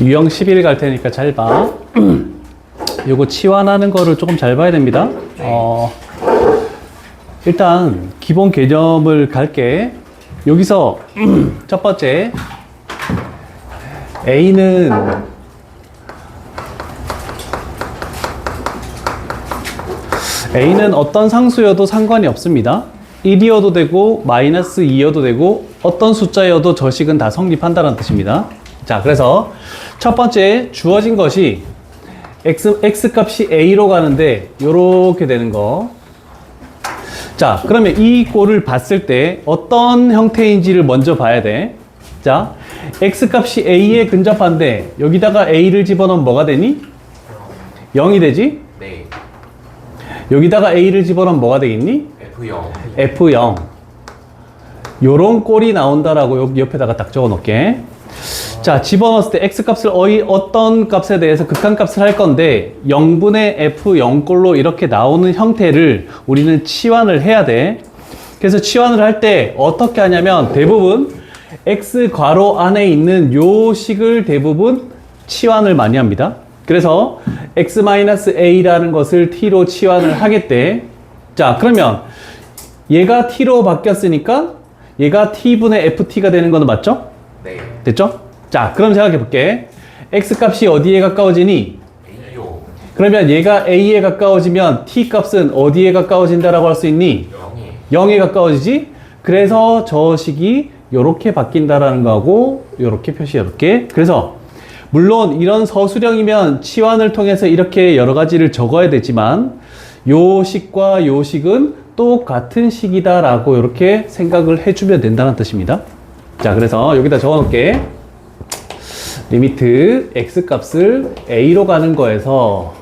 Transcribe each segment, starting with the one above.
유형 11 갈 테니까 잘 봐. 요거 치환하는 거를 조금 잘 봐야 됩니다. 일단 기본 개념을 갈게. 여기서 첫 번째 A는 어떤 상수여도 상관이 없습니다. 1이어도 되고 마이너스 2여도 되고 어떤 숫자여도 저 식은 다 성립한다는 뜻입니다. 자, 그래서 첫 번째 주어진 것이 x 값이 a로 가는데 요렇게 되는 거. 자, 그러면 이 꼴을 봤을 때 어떤 형태인지를 먼저 봐야 돼. 자, x 값이 a에 근접한데 여기다가 a를 집어넣으면 뭐가 되니? 0이 되지? 네. 여기다가 a를 집어넣으면 뭐가 되겠니? F0. F0. 요런 꼴이 나온다라고 여기 옆에다가 딱 적어 놓을게. 자, 집어넣었을 때 x값을 어떤 값에 대해서 극한값을 할 건데 0분의 f0 꼴로 이렇게 나오는 형태를 우리는 치환을 해야 돼. 그래서 치환을 할 때 어떻게 하냐면 대부분 x 괄호 안에 있는 요 식을 대부분 치환을 많이 합니다. 그래서 x-a라는 것을 t로 치환을 하겠대. 자, 그러면 얘가 t로 바뀌었으니까 얘가 t분의 ft가 되는 거는 맞죠? 네. 됐죠? 자, 그럼 생각해 볼게. x 값이 어디에 가까워지니? A요. 그러면 얘가 a에 가까워지면 t 값은 어디에 가까워진다라고 할 수 있니? 0에 가까워지지? 그래서 저 식이 요렇게 바뀐다라는 거하고 요렇게 표시해볼게. 그래서 물론 이런 서술형이면 치환을 통해서 이렇게 여러 가지를 적어야 되지만 요 식과 요 식은 똑같은 식이다라고 이렇게 생각을 해주면 된다는 뜻입니다. 자, 그래서 여기다 적어놓을게. 리미트 x 값을 a로 가는 거에서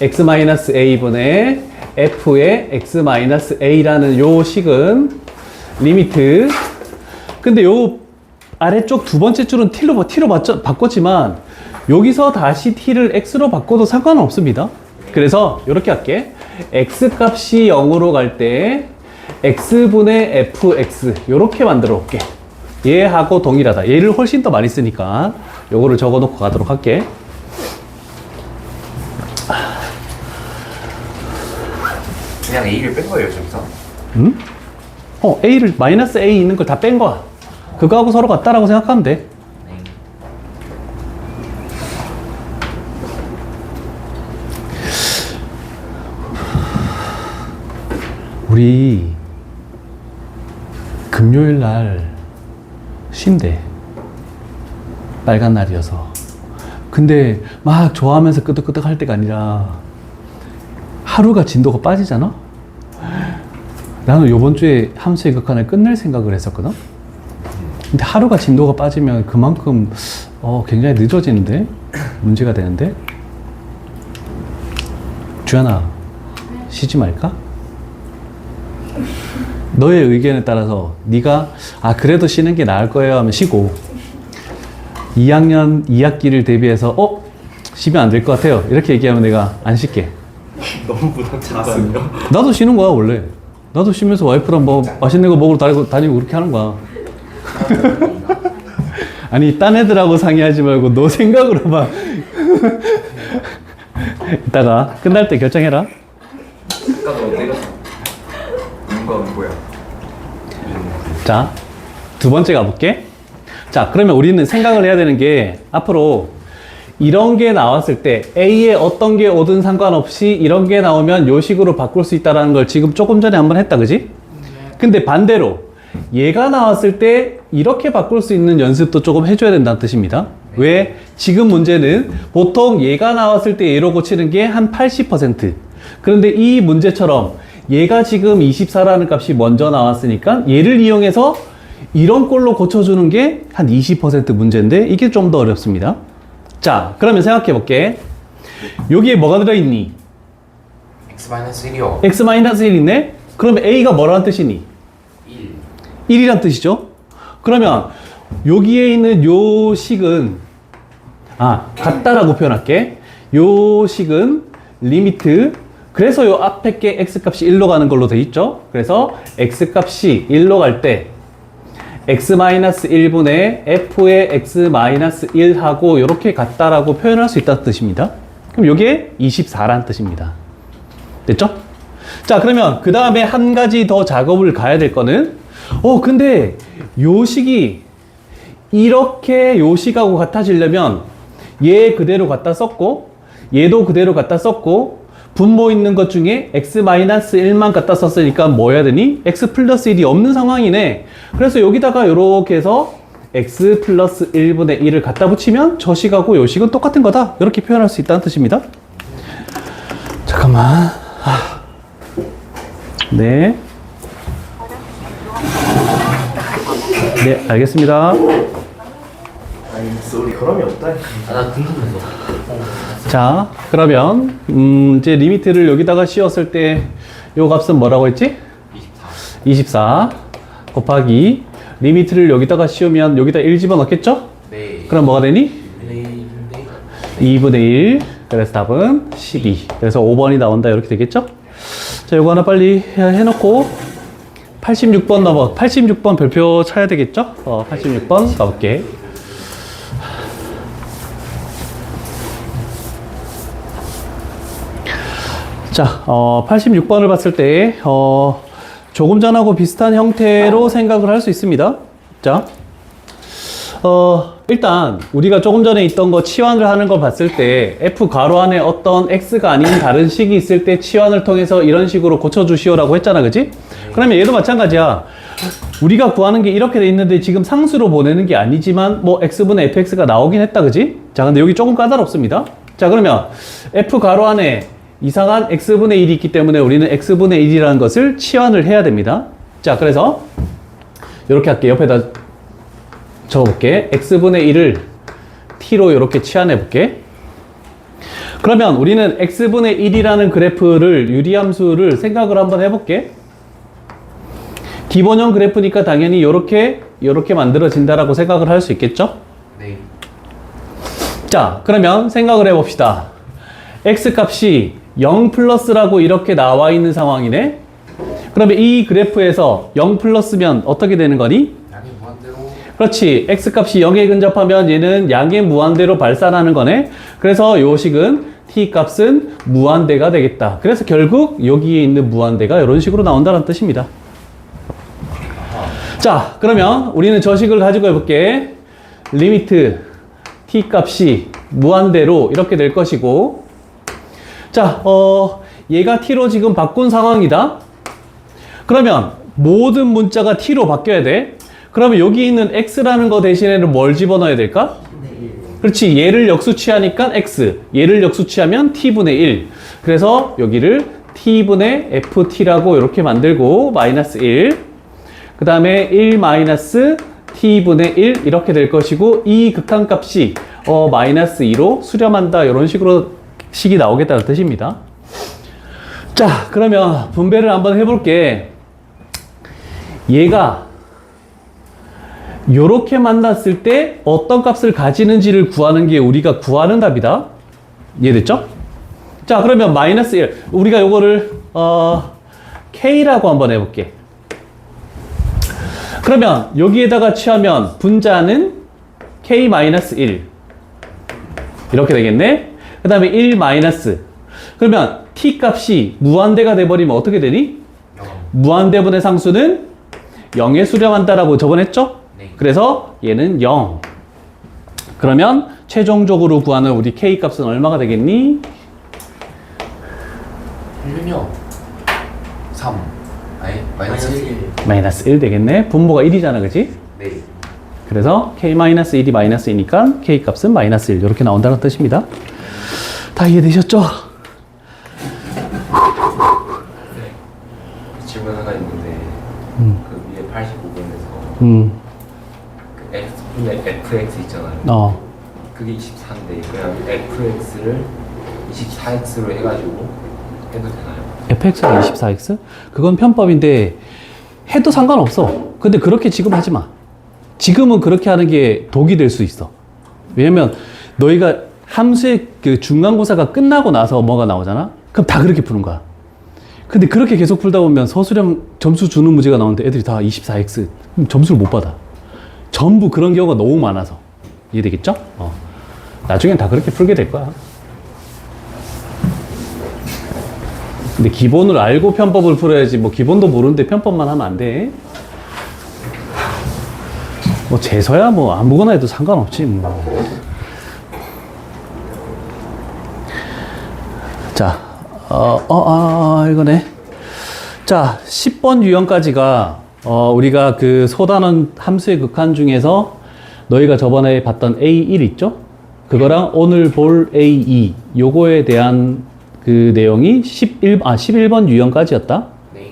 x-a분의 f의 x-a라는 요 식은 리미트. 근데 요 아래쪽 두 번째 줄은 t로 바꿨지만 여기서 다시 t를 x로 바꿔도 상관은 없습니다. 그래서 이렇게 할게. x 값이 0으로 갈 때 x분의 fx 이렇게 만들어 볼게. 얘하고 동일하다. 얘를 훨씬 더 많이 쓰니까 요거를 적어 놓고 가도록 할게. 그냥 A를 뺀 거예요, 저기서? 응? a를 마이너스 a 있는 걸 다 뺀 거야. 그거하고 서로 같다라고 생각하면 돼. 네. 우리 금요일 날 쉰대. 빨간 날이어서. 근데 막 좋아하면서 끄덕끄덕 할 때가 아니라 하루가 진도가 빠지잖아? 나는 요번 주에 함수의 극한을 끝낼 생각을 했었거든? 근데 하루가 진도가 빠지면 그만큼 굉장히 늦어지는데? 문제가 되는데? 주연아, 쉬지 말까? 너의 의견에 따라서 네가 그래도 쉬는 게 나을 거예요 하면 쉬고 2학년 2학기를 대비해서 쉬면 안 될 것 같아요 이렇게 얘기하면 내가 안 쉴게. 너무 부담스럽거든요. 나도 쉬는 거야 원래. 나도 쉬면서 와이프랑 뭐 맛있는 거 먹으러 다니고 그렇게 하는 거야. 아니 딴 애들하고 상의하지 말고 너 생각으로 막 이따가 끝날 때 결정해라. 아까 너 내렸어. 이건 뭐야? 자, 두 번째 가볼게. 자, 그러면 우리는 생각을 해야 되는 게 앞으로 이런 게 나왔을 때 A에 어떤 게 오든 상관없이 이런 게 나오면 요 식으로 바꿀 수 있다는 걸 지금 조금 전에 한번 했다, 그지? 근데 반대로 얘가 나왔을 때 이렇게 바꿀 수 있는 연습도 조금 해줘야 된다는 뜻입니다. 왜? 지금 문제는 보통 얘가 나왔을 때 얘로 고치는 게 한 80%. 그런데 이 문제처럼 얘가 지금 24라는 값이 먼저 나왔으니까 얘를 이용해서 이런 꼴로 고쳐주는 게 한 20% 문제인데 이게 좀 더 어렵습니다. 자, 그러면 생각해 볼게. 여기에 뭐가 들어있니? X-1이요. x-1 있네? 그러면 a가 뭐라는 뜻이니? 1. 1이란 뜻이죠? 그러면 여기에 있는 요 식은 같다라고 표현할게. 요 식은 리미트. 그래서 요 앞에 게 x 값이 1로 가는 걸로 돼 있죠? 그래서 x 값이 1로 갈 때 x-1분의 f의 x-1하고 이렇게 같다라고 표현할 수 있다는 뜻입니다. 그럼 이게 24라는 뜻입니다. 됐죠? 자, 그러면 그 다음에 한 가지 더 작업을 가야 될 거는 근데 요 식이 이렇게 요 식하고 같아지려면 얘 그대로 갖다 썼고 얘도 그대로 갖다 썼고 분모 있는 것 중에 x-1만 갖다 썼으니까 뭐 해야 되니? x 플러스 1이 없는 상황이네. 그래서 여기다가 이렇게 해서 x 플러스 1분의 1을 갖다 붙이면 저 식하고 요 식은 똑같은 거다. 이렇게 표현할 수 있다는 뜻입니다. 잠깐만. 네. 네, 알겠습니다. 아니 소리 그럼이 없다. 나 궁금해서. 자, 그러면 이제 리미트를 여기다가 씌웠을 때 요 값은 뭐라고 했지? 24 곱하기 리미트를 여기다가 씌우면 여기다 1 집어넣겠죠? 네. 그럼 뭐가 되니? 네. 2분의 1. 그래서 답은 12. 그래서 5번이 나온다. 이렇게 되겠죠? 자, 요거 하나 빨리 해놓고 86번 별표 쳐야 되겠죠? 86번 가볼게. 자, 86번을 봤을 때, 조금 전하고 비슷한 형태로 생각을 할 수 있습니다. 자, 일단, 우리가 조금 전에 있던 거 치환을 하는 걸 봤을 때, F 괄호 안에 어떤 X가 아닌 다른 식이 있을 때 치환을 통해서 이런 식으로 고쳐주시오라고 했잖아, 그지? 그러면 얘도 마찬가지야. 우리가 구하는 게 이렇게 돼 있는데 지금 상수로 보내는 게 아니지만, 뭐, X분의 fx가 나오긴 했다, 그지? 자, 근데 여기 조금 까다롭습니다. 자, 그러면, F 괄호 안에 이상한 x분의 1이 있기 때문에 우리는 x분의 1이라는 것을 치환을 해야 됩니다. 자, 그래서 이렇게 할게. 옆에다 적어볼게. x분의 1을 t로 이렇게 치환해 볼게. 그러면 우리는 x분의 1이라는 그래프를 유리함수를 생각을 한번 해볼게. 기본형 그래프니까 당연히 이렇게 만들어진다라고 생각을 할 수 있겠죠? 네. 자, 그러면 생각을 해봅시다. x 값이 0 플러스라고 이렇게 나와 있는 상황이네. 그러면 이 그래프에서 0 플러스면 어떻게 되는 거니? 양이 무한대로. 그렇지. x 값이 0에 근접하면 얘는 양의 무한대로 발산하는 거네. 그래서 요 식은 t 값은 무한대가 되겠다. 그래서 결국 여기에 있는 무한대가 이런 식으로 나온다는 뜻입니다. 자, 그러면 우리는 저 식을 가지고 해볼게. 리미트 t 값이 무한대로 이렇게 될 것이고, 자, 얘가 t로 지금 바꾼 상황이다. 그러면 모든 문자가 t로 바뀌어야 돼. 그러면 여기 있는 x라는 거 대신에는 뭘 집어넣어야 될까? 그렇지. 얘를 역수치하니까 x, 얘를 역수치하면 t분의 1. 그래서 여기를 t분의 ft라고 이렇게 만들고 마이너스 1. 그 다음에 1 마이너스 t분의 1 이렇게 될 것이고, 이 극한값이 마이너스 2로 수렴한다. 이런 식으로 식이 나오겠다는 뜻입니다. 자, 그러면 분배를 한번 해볼게. 얘가 요렇게 만났을 때 어떤 값을 가지는지를 구하는 게 우리가 구하는 답이다. 이해됐죠? 자, 그러면 마이너스 1. 우리가 요거를 K라고 한번 해볼게. 그러면 여기에다가 취하면 분자는 K-1 이렇게 되겠네. 그 다음에 1 마이너스. 그러면 t 값이 무한대가 돼버리면 어떻게 되니? 0. 무한대분의 상수는 0에 수렴한다라고 저번에 했죠? 네. 그래서 얘는 0. 그러면 최종적으로 구하는 우리 k 값은 얼마가 되겠니? 1요. 3. 아니 마이너스 1. 마이너스 1 되겠네. 분모가 1이잖아, 그치? 네. 그래서 k-1이 마이너스 2니까 k 값은 마이너스 1 이렇게 나온다는 뜻입니다. 다 이해되셨죠? 질문 하나 있는데 그 위에 85번에서 그 x분의 fx 있잖아요. 그게 24인데 그냥 fx를 24x로 해가지고 해도 되나요? fx가 24x? 그건 편법인데 해도 상관없어. 근데 그렇게 지금 하지 마. 지금은 그렇게 하는 게 독이 될 수 있어. 왜냐면 너희가 함수의 그 중간고사가 끝나고 나서 뭐가 나오잖아? 그럼 다 그렇게 푸는 거야. 근데 그렇게 계속 풀다 보면 서술형 점수 주는 문제가 나오는데 애들이 다 24x. 그럼 점수를 못 받아. 전부 그런 경우가 너무 많아서. 이해되겠죠? 나중엔 다 그렇게 풀게 될 거야. 근데 기본을 알고 편법을 풀어야지, 뭐 기본도 모르는데 편법만 하면 안 돼. 뭐 재서야 뭐 아무거나 해도 상관없지 뭐. 자, 이거네. 자, 10번 유형까지가 우리가 그 소단원 함수의 극한 중에서 너희가 저번에 봤던 A1 있죠? 그거랑 오늘 볼 A2 요거에 대한 그 내용이 11번 유형까지였다. 네.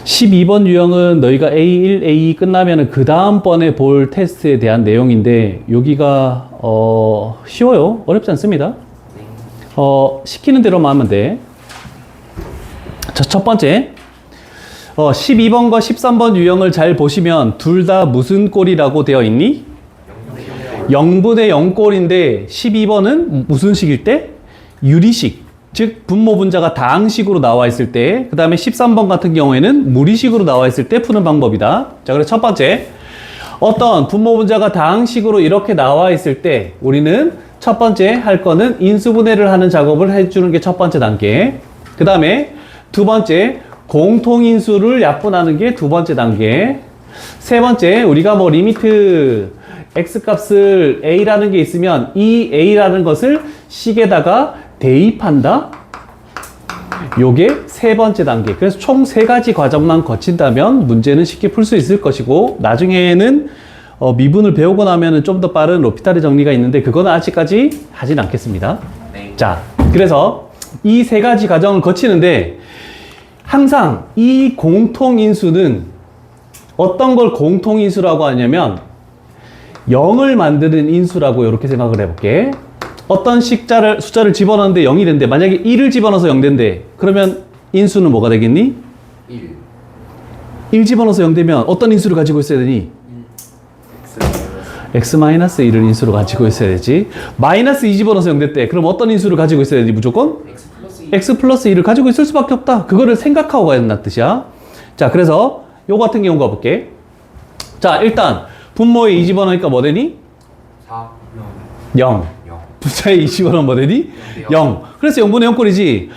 12번 유형은 너희가 A1, A2 끝나면은 그 다음번에 볼 테스트에 대한 내용인데 여기가 쉬워요. 어렵지 않습니다. 시키는 대로만 하면 돼. 자, 첫 번째 12번과 13번 유형을 잘 보시면 둘 다 무슨 꼴이라고 되어 있니? 0분의 0꼴인데 12번은 무슨 식일 때? 유리식, 즉 분모 분자가 다항식으로 나와 있을 때, 그 다음에 13번 같은 경우에는 무리식으로 나와 있을 때 푸는 방법이다. 자, 그래서 첫 번째, 어떤 분모 분자가 다항식으로 이렇게 나와 있을 때 우리는 첫 번째 할 거는 인수분해를 하는 작업을 해주는 게 첫 번째 단계. 그 다음에 두 번째, 공통인수를 약분하는 게 두 번째 단계. 세 번째, 우리가 뭐 리미트 x값을 a라는 게 있으면 이 a라는 것을 식에다가 대입한다. 요게 세 번째 단계. 그래서 총 세 가지 과정만 거친다면 문제는 쉽게 풀 수 있을 것이고, 나중에는 미분을 배우고 나면은 좀 더 빠른 로피탈의 정리가 있는데 그거는 아직까지 하진 않겠습니다. 네. 자, 그래서 이 세 가지 과정을 거치는데 항상 이 공통인수는 어떤 걸 공통인수라고 하냐면 0을 만드는 인수라고 이렇게 생각을 해볼게. 어떤 숫자를 집어넣는데 0이 된대. 만약에 1을 집어넣어서 0 된대. 그러면 인수는 뭐가 되겠니? 1 집어넣어서 0 되면 어떤 인수를 가지고 있어야 되니? x-1을 인수로 가지고 있어야 되지. 마이너스 2 집어넣어서 0 됐대. 그럼 어떤 인수를 가지고 있어야 되니? 무조건? x 플러스 2를 가지고 있을 수밖에 없다. 그거를 생각하고 가야 된다는 뜻이야. 자, 그래서 요 같은 경우 가볼게. 자, 일단 분모에 2 집어넣으니까 뭐 되니? 4, 0. 분자에 2 집어넣으면 뭐 되니? 0. 그래서 0분의 0꼴이지.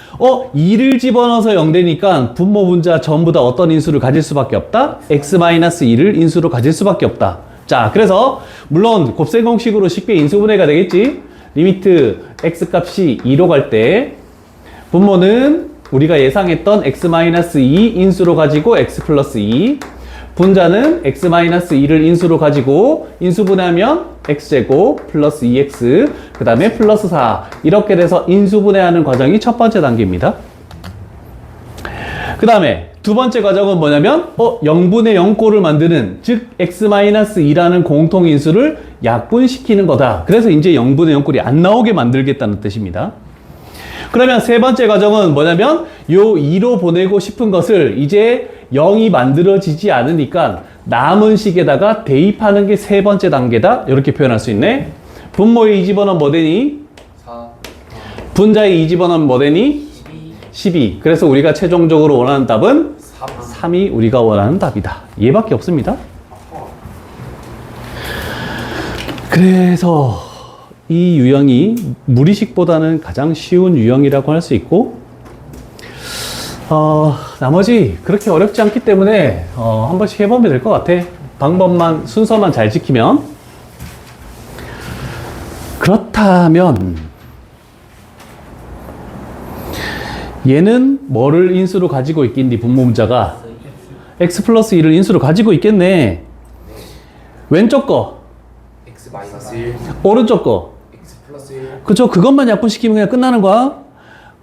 2를 집어넣어서 0 되니까 분모 분자 전부 다 어떤 인수를 가질 수밖에 없다? x-2를 인수로 가질 수밖에 없다. 자, 그래서 물론 곱셈 공식으로 쉽게 인수분해가 되겠지. 리미트 x값이 2로 갈 때 분모는 우리가 예상했던 x-2 인수로 가지고 x 플러스 2, 분자는 x-2를 인수로 가지고 인수분해하면 x제곱 플러스 2x, 그 다음에 플러스 4, 이렇게 돼서 인수분해하는 과정이 첫 번째 단계입니다. 그 다음에 두 번째 과정은 뭐냐면 0분의 0꼴을 만드는, 즉 x-2라는 공통인수를 약분시키는 거다. 그래서 이제 0분의 0꼴이 안 나오게 만들겠다는 뜻입니다. 그러면 세 번째 과정은 뭐냐면 요 2로 보내고 싶은 것을 이제 0이 만들어지지 않으니까 남은 식에다가 대입하는 게 세 번째 단계다. 이렇게 표현할 수 있네. 분모에 2 집어넣으면 뭐 되니? 4, 분자에 2 집어넣으면 뭐 되니? 12. 그래서 우리가 최종적으로 원하는 답은 3이 우리가 원하는 답이다. 얘밖에 없습니다. 그래서 이 유형이 무리식보다는 가장 쉬운 유형이라고 할 수 있고, 나머지 그렇게 어렵지 않기 때문에 한 번씩 해보면 될 것 같아. 방법만, 순서만 잘 지키면. 그렇다면 얘는 뭐를 인수로 가지고 있겠니? 분모 분자가 x 플러스 2를 인수로 가지고 있겠네. 왼쪽 거, x-1, 오른쪽 거, x 플러스 1, 그쵸? 그것만 약분시키면 그냥 끝나는 거야.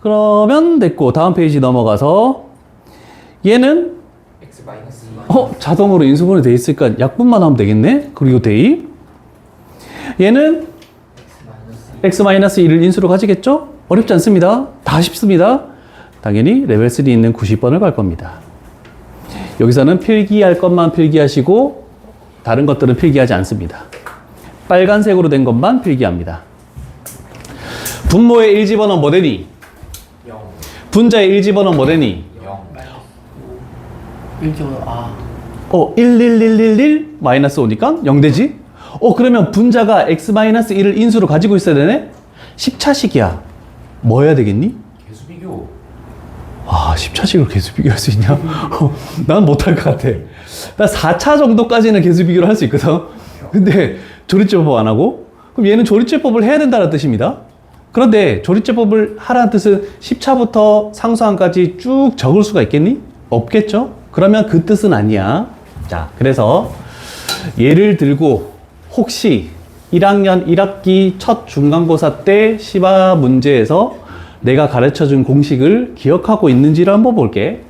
그러면 됐고, 다음 페이지 넘어가서 얘는 x-2, 자동으로 인수분해 돼 있으니까 약분만 하면 되겠네. 그리고 대입. 얘는 x-1을 인수로 가지겠죠? 어렵지 않습니다. 다 쉽습니다. 당연히 레벨 3 있는 90번을 갈 겁니다. 여기서는 필기할 것만 필기하시고 다른 것들은 필기하지 않습니다. 빨간색으로 된 것만 필기합니다. 분모에 1 집어넣으면 뭐 되니? 0, 분자에 1 집어넣으면 뭐 되니? 0, 1조 11111 마이너스 5니까 0되지? 그러면 분자가 x-1을 인수로 가지고 있어야 되네? 10차식이야. 뭐 해야 되겠니? 개수비교. 10차식으로 개수 비교할 수 있냐? 난 못할 것 같아. 나 4차 정도까지는 개수 비교를 할 수 있거든. 근데 조리제법 안 하고? 그럼 얘는 조리제법을 해야 된다는 뜻입니다. 그런데 조리제법을 하라는 뜻은 10차부터 상수항까지 쭉 적을 수가 있겠니? 없겠죠? 그러면 그 뜻은 아니야. 자, 그래서 예를 들고 혹시 1학년 1학기 첫 중간고사 때 시바 문제에서 내가 가르쳐준 공식을 기억하고 있는지를 한번 볼게.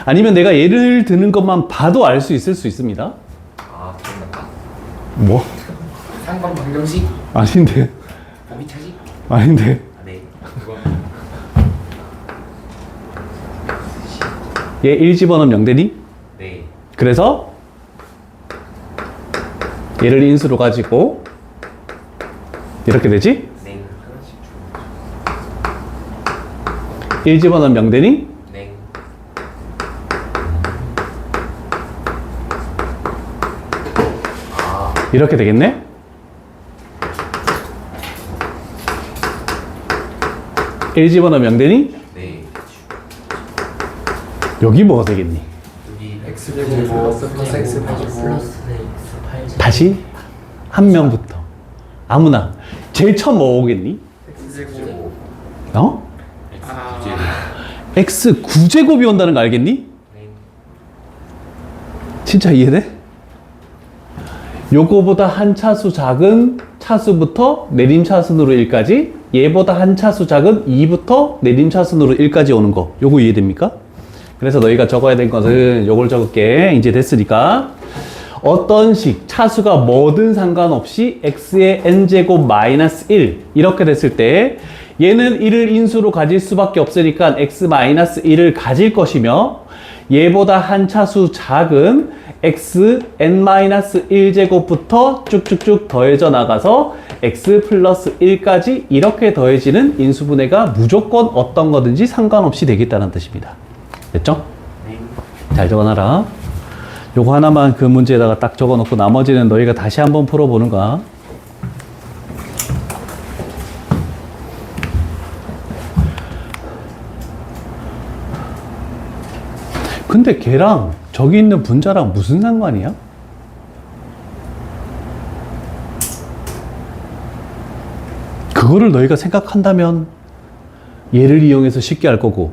아니면 내가 예를 드는 것만 봐도 알 수 있을 수 있습니다. 기억났다. 뭐? 상관 방정식. 아닌데. 범위차식. 아닌데. 네. 얘 1 집어넣으면 0 되니? 네. 그래서 얘를 인수로 가지고 이렇게 되지? 네. 1 집어넣으면 0 되니? 네. 이렇게 되겠네? 일 집어넣으면 0 되니? 네. 여기 뭐가 되겠니? 여기 x제곱 플러스 x 제곱 다시 한 명부터 아무나 제일 처음 뭐 오겠니? x제곱 x 9제곱이 온다는 거 알겠니? 네. 진짜 이해돼? 요거보다 한 차수 작은 차수부터 내림차순으로 1까지, 얘보다 한 차수 작은 2부터 내림차순으로 1까지 오는 거, 요거 이해됩니까? 그래서 너희가 적어야 될 것은 요걸 적을게. 이제 됐으니까 어떤 식 차수가 뭐든 상관없이 x의 n제곱 마이너스 1 이렇게 됐을 때 얘는 1을 인수로 가질 수밖에 없으니까 x 마이너스 1을 가질 것이며, 얘보다 한 차수 작은 x n-1제곱부터 쭉쭉쭉 더해져 나가서 x 플러스 1까지 이렇게 더해지는 인수분해가 무조건 어떤 거든지 상관없이 되겠다는 뜻입니다. 됐죠? 네. 잘 적어놔라. 요거 하나만 그 문제에다가 딱 적어놓고 나머지는 너희가 다시 한번 풀어보는 거야. 근데 걔랑 저기 있는 분자랑 무슨 상관이야? 그거를 너희가 생각한다면 얘를 이용해서 쉽게 알 거고,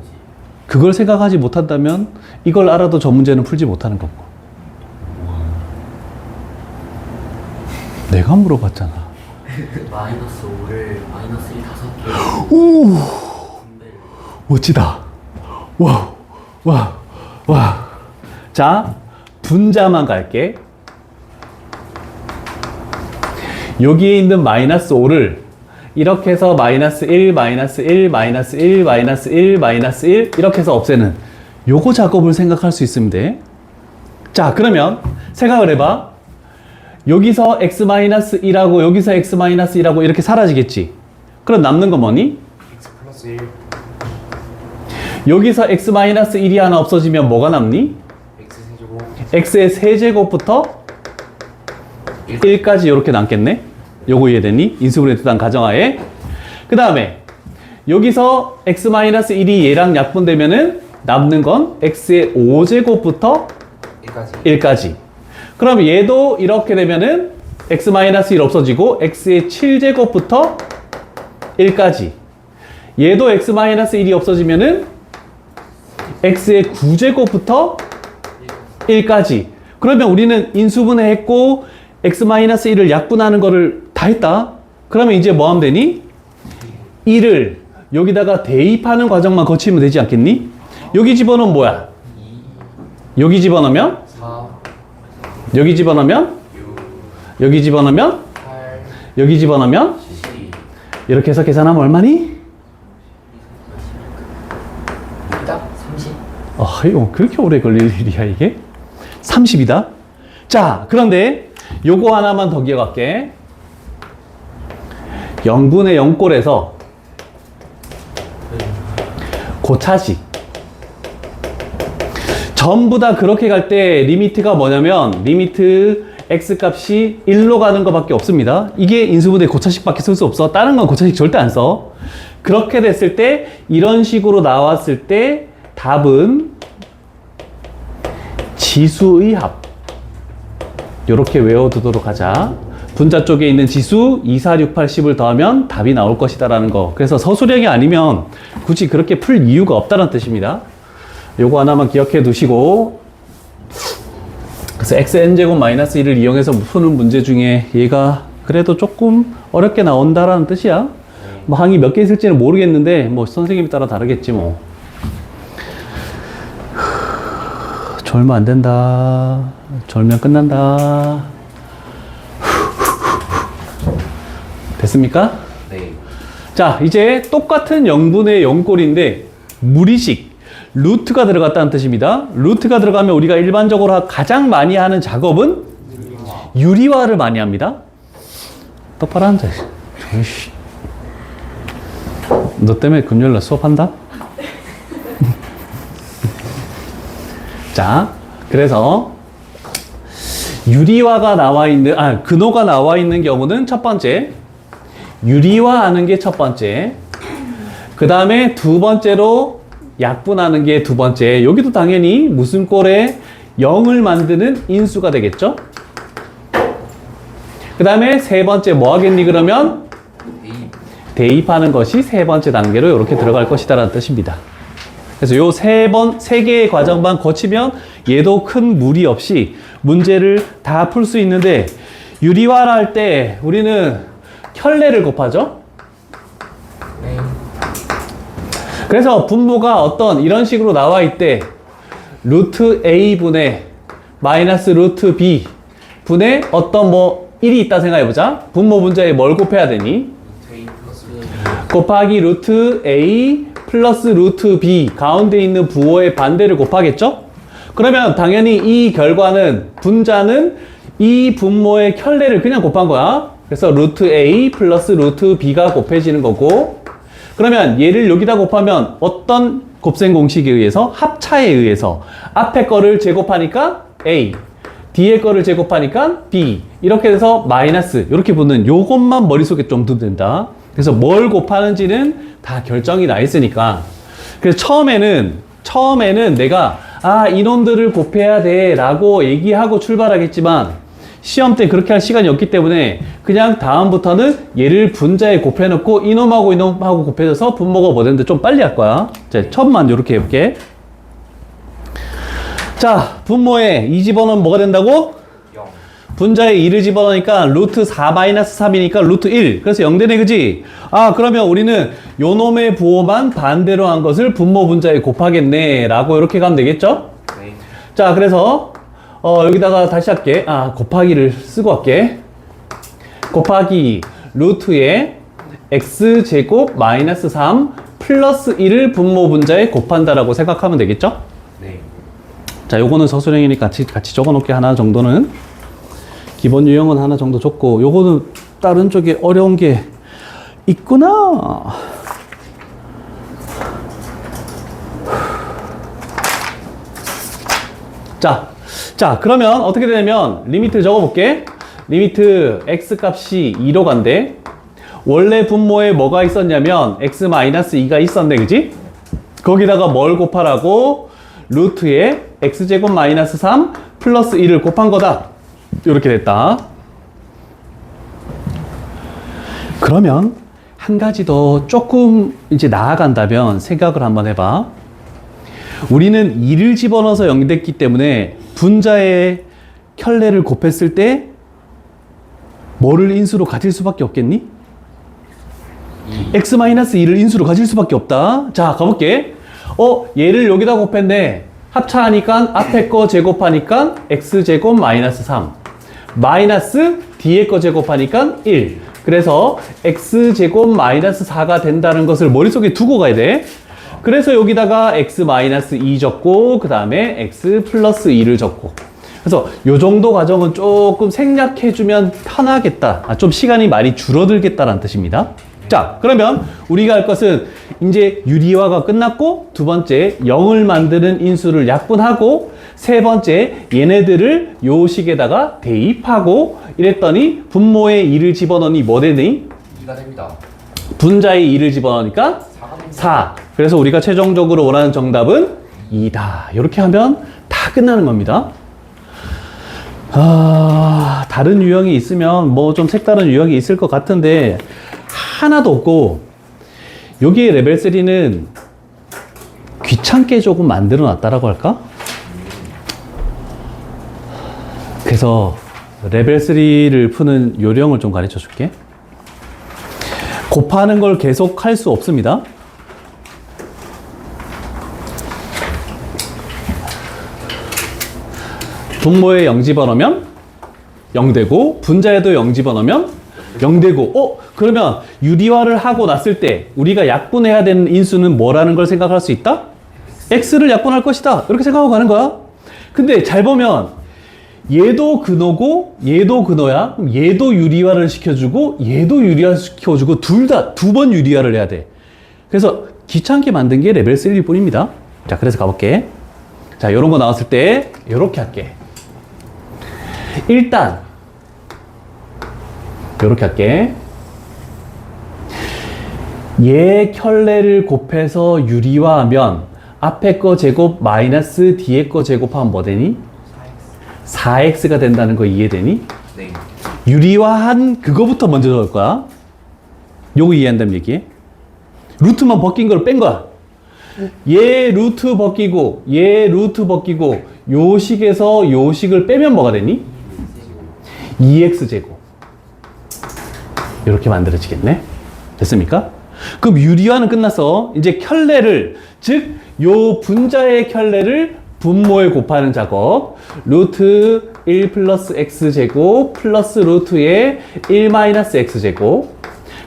그걸 생각하지 못한다면 이걸 알아도 저 문제는 풀지 못하는 거고. 내가 물어봤잖아. 마이너스 5를 마이너스 1 5개. 오! 멋지다. 와, 와, 와. 자, 분자만 갈게. 여기에 있는 마이너스 5를 이렇게 해서 마이너스 1, 마이너스 1, 마이너스 1, 마이너스 1, 마이너스 1 이렇게 해서 없애는 요거 작업을 생각할 수 있으면 돼. 자, 그러면 생각을 해봐. 여기서 x-1하고 여기서 x-1하고 이렇게 사라지겠지. 그럼 남는 건 뭐니? x 플러스 1. 여기서 x-1이 하나 없어지면 뭐가 남니? x 세제곱. x의 세제곱부터 1까지 이렇게 남겠네. 요거 이해되니? 인수분해 뜻한 가정하에. 그 다음에 여기서 x-1이 얘랑 약분되면은 남는 건 x의 5제곱부터 1까지. 1까지. 그럼 얘도 이렇게 되면은 x-1 없어지고 x의 7제곱부터 1까지. 얘도 x-1이 없어지면은 x의 9제곱부터 1까지. 그러면 우리는 인수분해 했고 x-1을 약분하는 거를 다 했다. 그러면 이제 뭐 하면 되니? 1을 여기다가 대입하는 과정만 거치면 되지 않겠니? 여기 집어넣으면 뭐야? 여기 집어넣으면? 4, 여기 집어넣으면? 6, 여기 집어넣으면? 8, 여기 집어넣으면? 12. 이렇게 해서 계산하면 얼마니? 딱 30. 이거 그렇게 오래 걸릴 일이야 이게? 30이다. 자, 그런데 요거 하나만 더 기억할게. 0분의 0꼴에서 고차식 전부 다 그렇게 갈 때 리미트가 뭐냐면 리미트 x 값이 1로 가는 것밖에 없습니다. 이게 인수분해 고차식밖에 쓸 수 없어. 다른 건 고차식 절대 안 써. 그렇게 됐을 때 이런 식으로 나왔을 때 답은 지수의 합. 이렇게 외워두도록 하자. 분자 쪽에 있는 지수 2, 4, 6, 8, 10을 더하면 답이 나올 것이다 라는 거. 그래서 서술형이 아니면 굳이 그렇게 풀 이유가 없다는 뜻입니다. 요거 하나만 기억해 두시고, 그래서 xn제곱 마이너스 1을 이용해서 푸는 문제 중에 얘가 그래도 조금 어렵게 나온다라는 뜻이야. 뭐 항이 몇 개 있을지는 모르겠는데 뭐 선생님에 따라 다르겠지 뭐. 졸면 안 된다. 졸면 끝난다. 됐습니까? 네. 자, 이제 똑같은 0분의 0꼴인데 무리식 루트가 들어갔다는 뜻입니다. 루트가 들어가면 우리가 일반적으로 가장 많이 하는 작업은 유리화를 많이 합니다. 똑바로 앉아. 너 때문에 금요일날 수업한다? 자, 그래서 유리화가 나와 있는, 근호가 나와 있는 경우는 첫 번째, 유리화하는 게 첫 번째, 그 다음에 두 번째로 약분하는 게 두 번째. 여기도 당연히 무슨 꼴에 0을 만드는 인수가 되겠죠? 그 다음에 세 번째 뭐 하겠니 그러면? 대입하는 것이 세 번째 단계로 이렇게 들어갈 것이다 라는 뜻입니다. 그래서 요 세 개의 과정만 거치면 얘도 큰 무리 없이 문제를 다 풀 수 있는데, 유리화를 할 때 우리는 켤레를 곱하죠? 네. 그래서 분모가 어떤 이런 식으로 나와 있대. 루트 A 분의 마이너스 루트 B 분의 어떤 뭐 1이 있다 생각해보자. 분모 분자에 뭘 곱해야 되니? A 플러스 곱하기 루트 A 플러스 루트 B 가운데 있는 부호의 반대를 곱하겠죠? 그러면 당연히 이 결과는 분자는 이 분모의 켤레를 그냥 곱한 거야. 그래서 루트 A 플러스 루트 B가 곱해지는 거고, 그러면 얘를 여기다 곱하면 어떤 곱셈 공식에 의해서? 합차에 의해서 앞에 거를 제곱하니까 A, 뒤에 거를 제곱하니까 B, 이렇게 돼서 마이너스 이렇게 붙는 요것만 머릿속에 좀 두면 된다. 그래서 뭘 곱하는지는 다 결정이 나 있으니까. 그래서 처음에는 내가 이놈들을 곱해야 돼 라고 얘기하고 출발하겠지만 시험 때 그렇게 할 시간이 없기 때문에 그냥 다음부터는 얘를 분자에 곱해놓고 이놈하고 이놈하고 곱해져서 분모가 뭐 되는데 좀 빨리 할 거야. 자, 처음만 이렇게 해볼게. 자, 분모에 2 집어넣으면 뭐가 된다고? 0. 분자에 2를 집어넣으니까 루트 4 마이너스 3이니까 루트 1. 그래서 0 되네, 그지? 그러면 우리는 요 놈의 부호만 반대로 한 것을 분모 분자에 곱하겠네 라고 이렇게 가면 되겠죠? 네. 자, 그래서 여기다가 다시 할게. 곱하기를 쓰고 할게. 곱하기 루트에 x제곱 마이너스 3 플러스 1을 분모 분자에 곱한다라고 생각하면 되겠죠? 네. 자, 요거는 서술형이니까 같이 적어놓게 하나 정도는, 기본 유형은 하나 정도 적고, 요거는 다른 쪽에 어려운 게 있구나. 자, 그러면 어떻게 되냐면 리미트를 적어볼게. 리미트 x 값이 2로 간대. 원래 분모에 뭐가 있었냐면 x-2가 있었네, 그지? 거기다가 뭘 곱하라고? 루트에 x제곱 마이너스 3 플러스 1을 곱한 거다. 이렇게 됐다. 그러면 한 가지 더 조금 이제 나아간다면 생각을 한번 해봐. 우리는 2를 집어넣어서 0이 됐기 때문에 분자의 켤레를 곱했을 때 뭐를 인수로 가질 수밖에 없겠니? x-2를 인수로 가질 수밖에 없다. 자, 가볼게. 얘를 여기다 곱했네. 합차하니까 앞에 거 제곱하니까 x제곱 마이너스 3 마이너스 뒤에 거 제곱하니까 1. 그래서 x제곱 마이너스 4가 된다는 것을 머릿속에 두고 가야 돼. 그래서 여기다가 x-2 적고 그 다음에 x 플러스 2를 적고. 그래서 요 정도 과정은 조금 생략해주면 편하겠다. 좀 시간이 많이 줄어들겠다라는 뜻입니다. 자, 그러면 우리가 할 것은 이제 유리화가 끝났고, 두 번째 0을 만드는 인수를 약분하고, 세 번째 얘네들을 요 식에다가 대입하고 이랬더니 분모에 2를 집어넣으니 뭐 되니? 2가 됩니다. 분자에 2를 집어넣으니까 4가 됩니다. 4. 그래서 우리가 최종적으로 원하는 정답은 2다. 이렇게 하면 다 끝나는 겁니다. 다른 유형이 있으면 뭐 좀 색다른 유형이 있을 것 같은데 하나도 없고, 여기에 레벨 3는 귀찮게 조금 만들어 놨다라고 할까? 그래서 레벨 3를 푸는 요령을 좀 가르쳐 줄게. 곱하는 걸 계속 할 수 없습니다. 분모에 0 집어넣으면 0 되고, 분자에도 0 집어넣으면 0 되고, 그러면 유리화를 하고 났을 때 우리가 약분해야 되는 인수는 뭐라는 걸 생각할 수 있다? x를 약분할 것이다. 이렇게 생각하고 가는 거야. 근데 잘 보면 얘도 근호고 얘도 근호야. 그럼 얘도 유리화를 시켜주고 얘도 유리화 시켜주고 둘 다 두 번 유리화를 해야 돼. 그래서 귀찮게 만든 게 레벨 3일 뿐입니다. 자, 그래서 가볼게. 자, 이런 거 나왔을 때 이렇게 할게. 일단 이렇게 할게. 얘 켤레를 곱해서 유리화하면 앞에 거 제곱 마이너스 뒤에 거 제곱하면 뭐 되니? 4x가 된다는 거 이해되니? 네. 유리화한 그거부터 먼저 적을 거야. 요거 이해한다면 얘기해. 루트만 벗긴 걸 뺀 거야. 얘 루트 벗기고 얘 루트 벗기고 요 식에서 요 식을 빼면 뭐가 되니? 2x제곱. 이렇게 만들어지겠네. 됐습니까? 그럼 유리화는 끝났어. 이제 켤레를, 즉 요 분자의 켤레를 분모에 곱하는 작업. 루트 1 플러스 x제곱 플러스 루트의 1 마이너스 x제곱.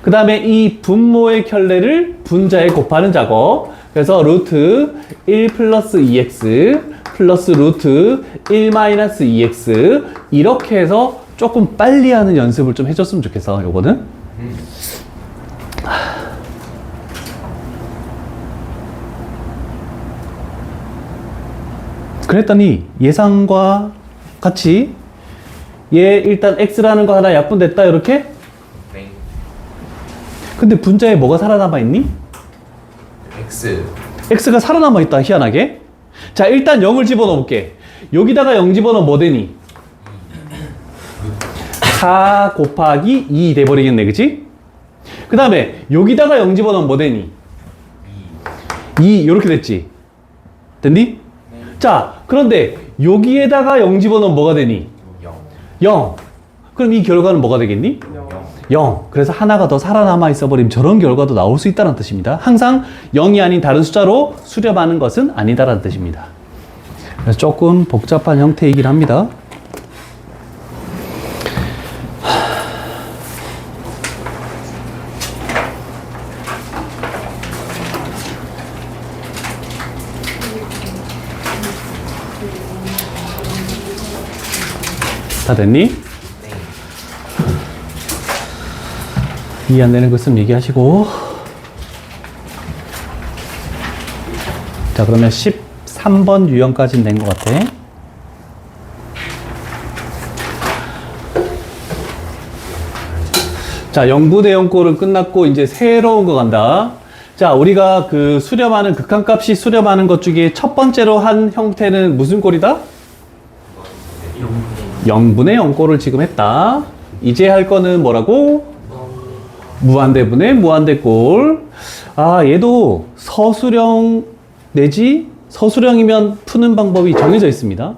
그 다음에 이 분모의 켤레를 분자에 곱하는 작업. 그래서 루트 1 플러스 2x 플러스 루트 1 마이너스 2x. 이렇게 해서 조금 빨리 하는 연습을 좀 해줬으면 좋겠어, 요거는. 그랬더니 예상과 같이 얘 일단 x라는 거 하나 약분됐다, 이렇게. 네. 근데 분자에 뭐가 살아남아 있니? X. x가 살아남아 있다, 희한하게. 자, 일단 0을 집어넣어 볼게. 여기다가 0 집어넣으면 뭐 되니? 4 곱하기 2 돼버리겠네, 그치? 그 다음에 여기다가 0 집어넣으면 뭐 되니? 2 이렇게 됐지? 됐니? 자, 그런데 여기에다가 0 집어넣으면 뭐가 되니? 0. 0. 그럼 이 결과는 뭐가 되겠니? 0. 그래서 하나가 더 살아남아 있어버리면 저런 결과도 나올 수 있다는 뜻입니다. 항상 0이 아닌 다른 숫자로 수렴하는 것은 아니다라는 뜻입니다. 그래서 조금 복잡한 형태이긴 합니다. 다 됐니? 이해 안 되는 거 있으면 얘기하시고. 자, 그러면 13번 유형까지는 된 것 같아. 자, 0분의 0꼴은 끝났고 이제 새로운 거 간다. 자, 우리가 그 수렴하는 극한값이 수렴하는 것 중에 첫 번째로 한 형태는 무슨 꼴이다? 0분의 0꼴을 지금 했다. 이제 할 거는 뭐라고? 무한대분의 무한대꼴. 아, 얘도 서술형 내지 서술형이면 푸는 방법이 정해져 있습니다.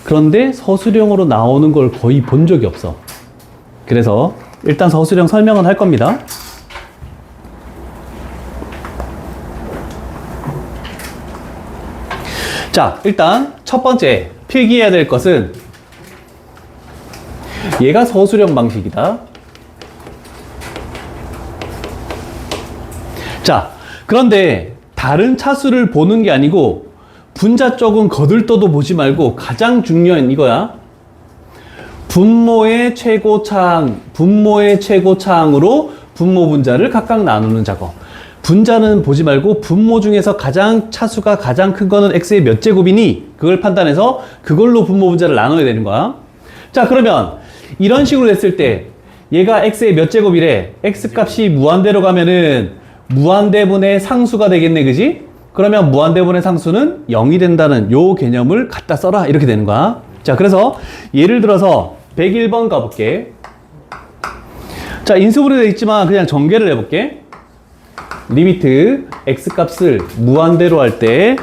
그런데 서술형으로 나오는 걸 거의 본 적이 없어. 그래서 일단 서술형 설명은 할 겁니다. 자, 일단 첫 번째 필기해야 될 것은 얘가 서술형 방식이다. 자, 그런데 다른 차수를 보는 게 아니고 분자 쪽은 거들떠도 보지 말고 가장 중요한 이거야. 분모의 최고차항으로 분모 분자를 각각 나누는 작업. 분자는 보지 말고 분모 중에서 가장 차수가 가장 큰 거는 x의 몇 제곱이니 그걸 판단해서 그걸로 분모 분자를 나눠야 되는 거야. 자, 그러면 이런 식으로 됐을 때 얘가 x의 몇 제곱이래. x 값이 무한대로 가면은 무한대분의 상수가 되겠네, 그지? 그러면 무한대분의 상수는 0이 된다는 요 개념을 갖다 써라, 이렇게 되는 거야. 자, 그래서 예를 들어서 101번 가볼게. 자, 인수분해 되어 있지만 그냥 전개를 해볼게. 리미트 x 값을 무한대로 할 때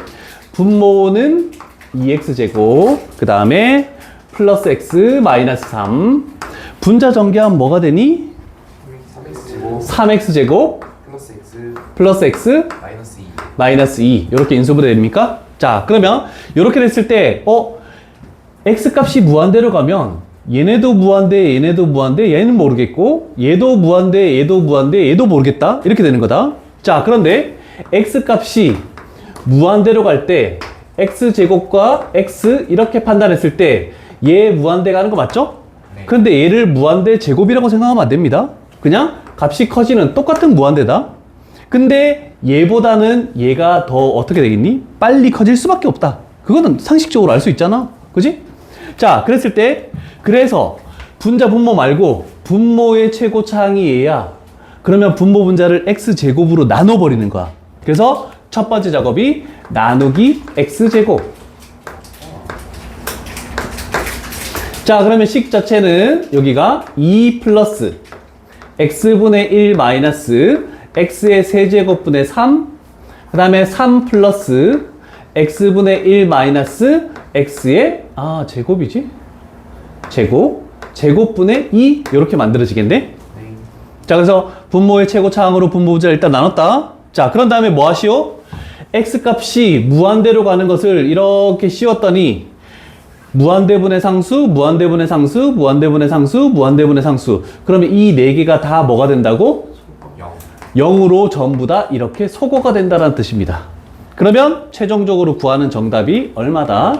분모는 2x제곱, 그 다음에 플러스 x 마이너스 3. 분자 전개하면 뭐가 되니? 3x제곱 3x제곱 플러스 x 플러스 x 마이너스 2. 마이너스 2. 이렇게 인수분해 됩니까? 자, 그러면 이렇게 됐을 때 x 값이 무한대로 가면 얘네도 무한대, 얘네도 무한대, 얘는 모르겠고 얘도 무한대, 얘도 무한대, 얘도 모르겠다. 이렇게 되는 거다. 자, 그런데 x 값이 무한대로 갈 때 x제곱과 x 이렇게 판단했을 때 얘 무한대 가는 거 맞죠? 네. 그런데 얘를 무한대 제곱이라고 생각하면 안 됩니다. 그냥 값이 커지는 똑같은 무한대다. 근데 얘보다는 얘가 더 어떻게 되겠니? 빨리 커질 수밖에 없다. 그거는 상식적으로 알 수 있잖아. 그지? 자, 그랬을 때 그래서 분자 분모 말고 분모의 최고차항이 얘야. 그러면 분모 분자를 x제곱으로 나눠버리는 거야. 그래서 첫 번째 작업이 나누기 x제곱. 자, 그러면 식 자체는 여기가 2 플러스 x분의 1 마이너스 x의 세제곱분의 3, 그 다음에 3 플러스 x분의 1 마이너스 x의 제곱이지? 제곱분의 2 이렇게 만들어지겠네? 네. 자, 그래서 분모의 최고차항으로 분모 분자를 일단 나눴다. 자, 그런 다음에 뭐 하시오? x값이 무한대로 가는 것을 이렇게 씌웠더니 무한대분의 상수, 무한대분의 상수, 무한대분의 상수, 무한대분의 상수. 그러면 이 네 개가 다 뭐가 된다고? 0. 0으로 전부 다 이렇게 소거가 된다는 뜻입니다. 그러면 최종적으로 구하는 정답이 얼마다?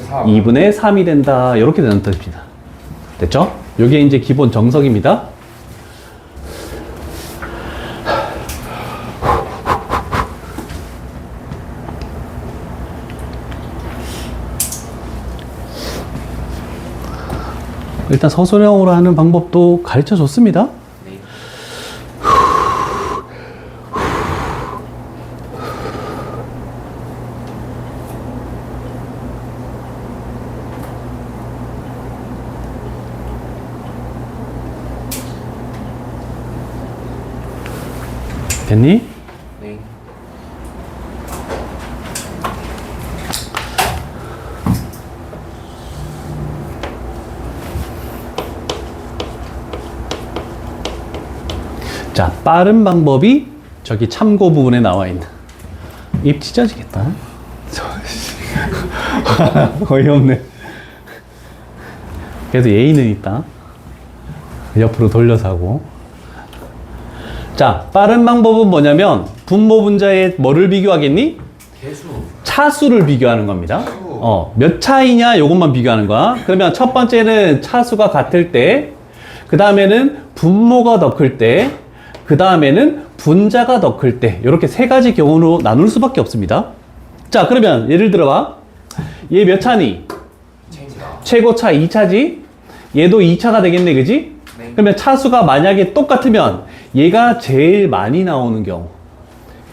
2분의 3이 된다. 이렇게 되는 뜻입니다. 됐죠? 이게 이제 기본 정석입니다. 일단 서술형으로 하는 방법도 가르쳐 줬습니다. 네. 됐니? 네. 자, 빠른 방법이 저기 참고 부분에 나와 있는. 입 찢어지겠다. 어이없네. 그래도 예의는 있다. 옆으로 돌려서 하고. 자, 빠른 방법은 뭐냐면 분모 분자에 뭐를 비교하겠니? 개수. 차수를 비교하는 겁니다. 몇 차이냐 요것만 비교하는 거야. 그러면 첫 번째는 차수가 같을 때, 그 다음에는 분모가 더 클 때, 그 다음에는 분자가 더 클 때, 이렇게 세 가지 경우로 나눌 수밖에 없습니다. 자, 그러면 예를 들어봐. 얘 몇 차니? 체인지다. 최고차 2차지? 얘도 2차가 되겠네, 그지? 네. 그러면 차수가 만약에 똑같으면 얘가 제일 많이 나오는 경우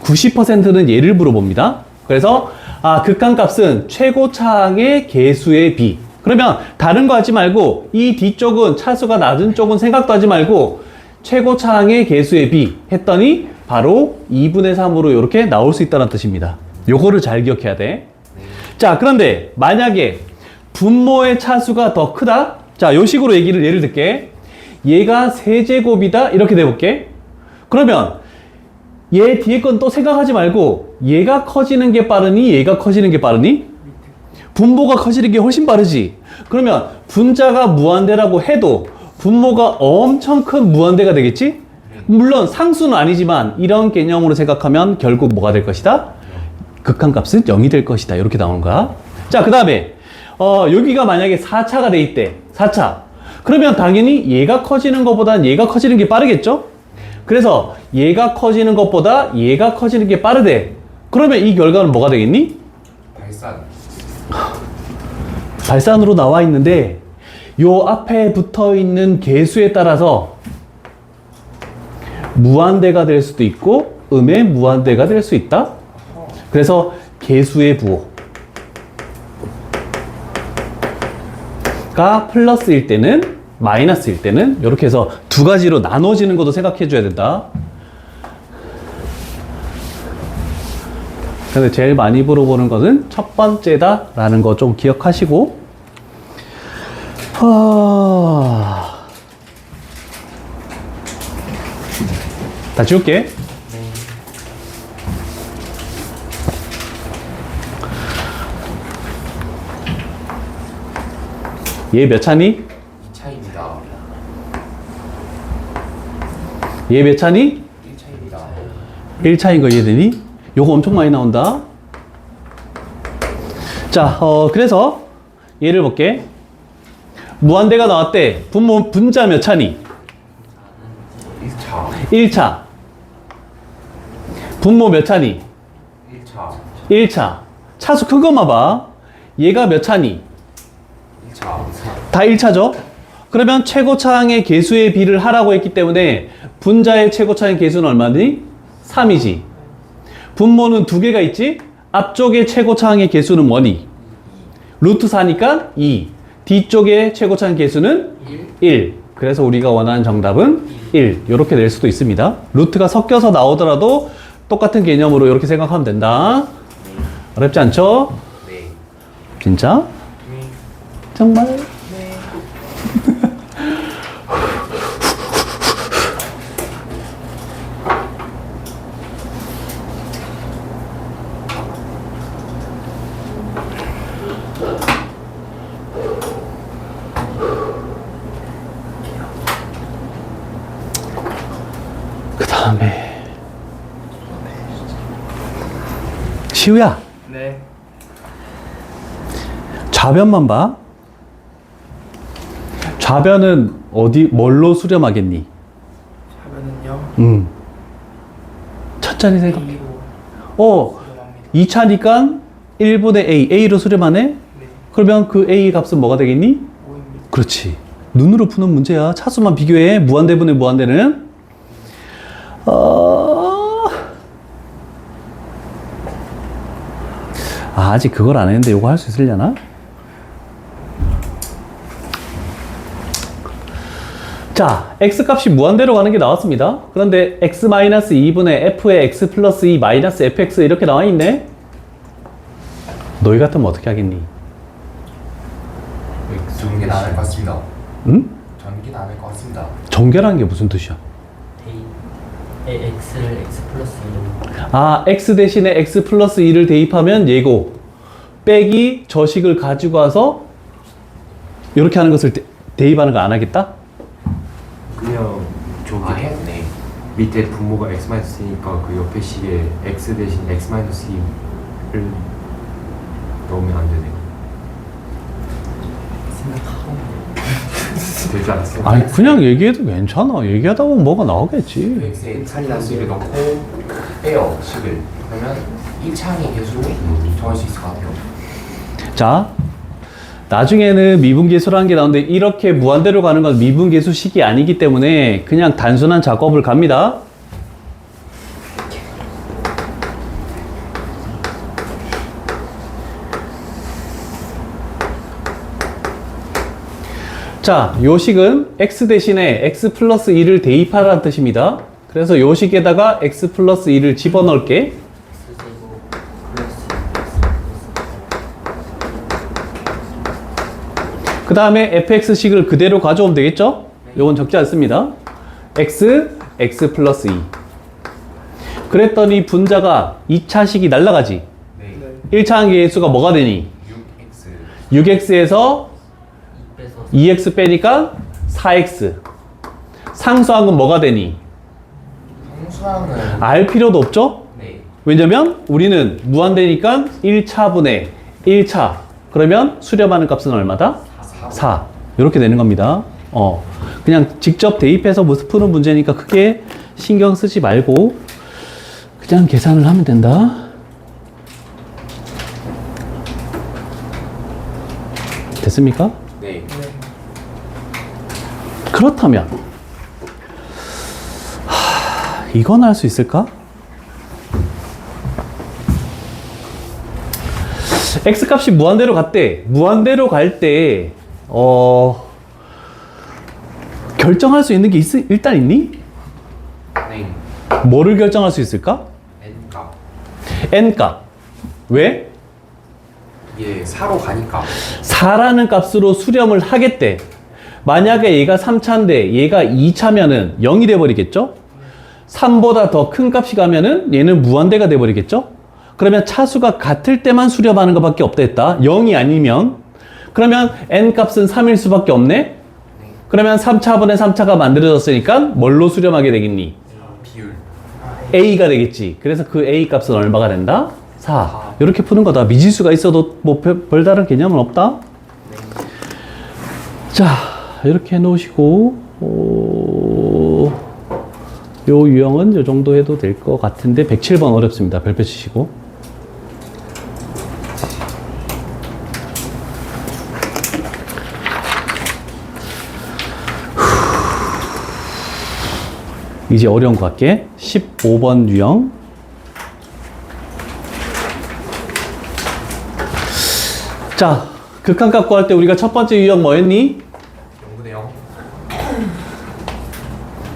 90%는 얘를 물어봅니다. 그래서 극한값은 최고차항의 개수의 비. 그러면 다른 거 하지 말고 이 뒤쪽은 차수가 낮은 쪽은 생각도 하지 말고 최고차항의 개수의 비 했더니 바로 2분의 3으로 이렇게 나올 수 있다는 뜻입니다. 요거를 잘 기억해야 돼. 자, 그런데 만약에 분모의 차수가 더 크다? 자, 요 식으로 예를 들게. 얘가 세제곱이다? 이렇게 돼볼게. 그러면 얘 뒤에 건 또 생각하지 말고 얘가 커지는 게 빠르니 얘가 커지는 게 빠르니? 분모가 커지는 게 훨씬 빠르지. 그러면 분자가 무한대라고 해도 분모가 엄청 큰 무한대가 되겠지? 물론 상수는 아니지만 이런 개념으로 생각하면 결국 뭐가 될 것이다? 극한값은 0이 될 것이다. 이렇게 나오는 거야. 자, 그 다음에 여기가 만약에 4차가 돼 있대. 4차. 그러면 당연히 얘가 커지는 것보다는 얘가 커지는 게 빠르겠죠? 그래서 얘가 커지는 것보다 얘가 커지는 게 빠르대. 그러면 이 결과는 뭐가 되겠니? 발산. 발산으로 나와 있는데 요 앞에 붙어 있는 계수에 따라서 무한대가 될 수도 있고 음의 무한대가 될 수 있다. 그래서 계수의 부호가 플러스일 때는 마이너스일 때는 이렇게 해서 두 가지로 나눠지는 것도 생각해 줘야 된다. 근데 제일 많이 물어보는 것은 첫 번째다 라는 거 좀 기억하시고 다 지울게. 얘 몇 차니? 2차입니다. 얘 몇 차니? 1차입니다. 1차인 거 이해되니? 요거 엄청 많이 나온다. 자, 그래서 얘를 볼게. 무한대가 나왔대. 분자 몇 차니? 1차. 1차. 분모 몇 차니? 1차. 1차. 차수 큰 것만 봐. 얘가 몇 차니? 1차. 다 1차죠? 그러면 최고차항의 개수의 비를 하라고 했기 때문에 분자의 최고차항의 개수는 얼마니? 3이지. 분모는 두 개가 있지? 앞쪽의 최고차항의 개수는 뭐니? 루트 4니까 2. 뒤쪽의 최고차항 개수는 1. 그래서 우리가 원하는 정답은 1. 이렇게 낼 수도 있습니다. 루트가 섞여서 나오더라도 똑같은 개념으로 이렇게 생각하면 된다. 어렵지 않죠? 네. 진짜? 네. 정말? 네. 그 다음에 시우야, 네. 좌변만 봐. 좌변은 뭘로 수렴하겠니? 하면은요. 천천히 생각해. A로 2차니까 1분의 A, A로 수렴하네? 네. 그러면 그 A 값은 뭐가 되겠니? 5입니다. 그렇지. 눈으로 푸는 문제야. 차수만 비교해. 무한대분의 무한대는. 아직 그걸 안 했는데 이거 할 수 있으려나? 자, x값이 무한대로 가는 게 나왔습니다. 그런데 x-2분의 f의 x 플러스 2 마이너스 fx 이렇게 나와 있네? 너희 같으면 어떻게 하겠니? 전개 나눌 것 같습니다. 응? 전개 나눌 것 같습니다. 정결한 게 무슨 뜻이야? x를 x 플러스 2로 아, x 대신에 x 플러스 2를 대입하면 얘고 빼기 저식을 가지고 와서 이렇게 하는 것을 대입하는 거 안 하겠다? 그냥 저기 아, 했네. 밑에 분모가 x-2니까 그 옆에 식에 x 대신 x-2를 넣으면 안 되네. 생각하고 되지 않았어? 아니, 그냥 얘기해도 괜찮아. 얘기하다 보면 뭐가 나오겠지. x에 플러스를 넣고 빼요, 식을. 그러면 1차항의 개수 정할 수 있을 것 같아요. 자, 나중에는 미분계수라는 게 나오는데 이렇게 무한대로 가는 건 미분계수식이 아니기 때문에 그냥 단순한 작업을 갑니다. 자, 요 식은 x 대신에 x 플러스 2를 대입하라는 뜻입니다. 그래서 요 식에다가 x 플러스 2를 집어넣을게. x제곱 플러스 그 다음에 fx식을 그대로 가져오면 되겠죠? 요건 적지 않습니다. x 플러스 2. 그랬더니 분자가 2차식이 날라가지. 네. 1차항 계수가 뭐가 되니? 6x. 6x에서 2 빼서 2x 빼니까 4x. 상수한 건 뭐가 되니? 상수항은 알 필요도 없죠? 네. 왜냐면 우리는 무한대니까 1차분의 1차. 그러면 수렴하는 값은 얼마다? 4. 이렇게 되는 겁니다. 그냥 직접 대입해서 푸는 문제니까 크게 신경 쓰지 말고 그냥 계산을 하면 된다. 됐습니까? 네. 그렇다면 이건 할 수 있을까? x값이 무한대로 갔대. 무한대로 갈 때 결정할 수 있는 게 일단 있니? 네. 뭐를 결정할 수 있을까? n값. n값. 왜? 이게 4로 가니까 4라는 값으로 수렴을 하겠대. 만약에 얘가 3차인데 얘가 2차면은 0이 돼버리겠죠? 3보다 더 큰 값이 가면은 얘는 무한대가 돼버리겠죠? 그러면 차수가 같을 때만 수렴하는 것밖에 없다 했다. 0이 아니면. 그러면 n값은 3일 수밖에 없네? 그러면 3차분의 3차가 만들어졌으니까 뭘로 수렴하게 되겠니? 비율. a가 되겠지. 그래서 그 a 값은 얼마가 된다? 4. 이렇게 푸는 거다. 미지수가 있어도 뭐 별다른 개념은 없다. 자, 이렇게 해놓으시고 요 유형은 요 정도 해도 될 것 같은데 107번 어렵습니다. 별표 치시고. 이제 어려운 거 할게. 15번 유형. 자, 극한값 구할 때 우리가 첫 번째 유형 뭐였니? 0분의 0.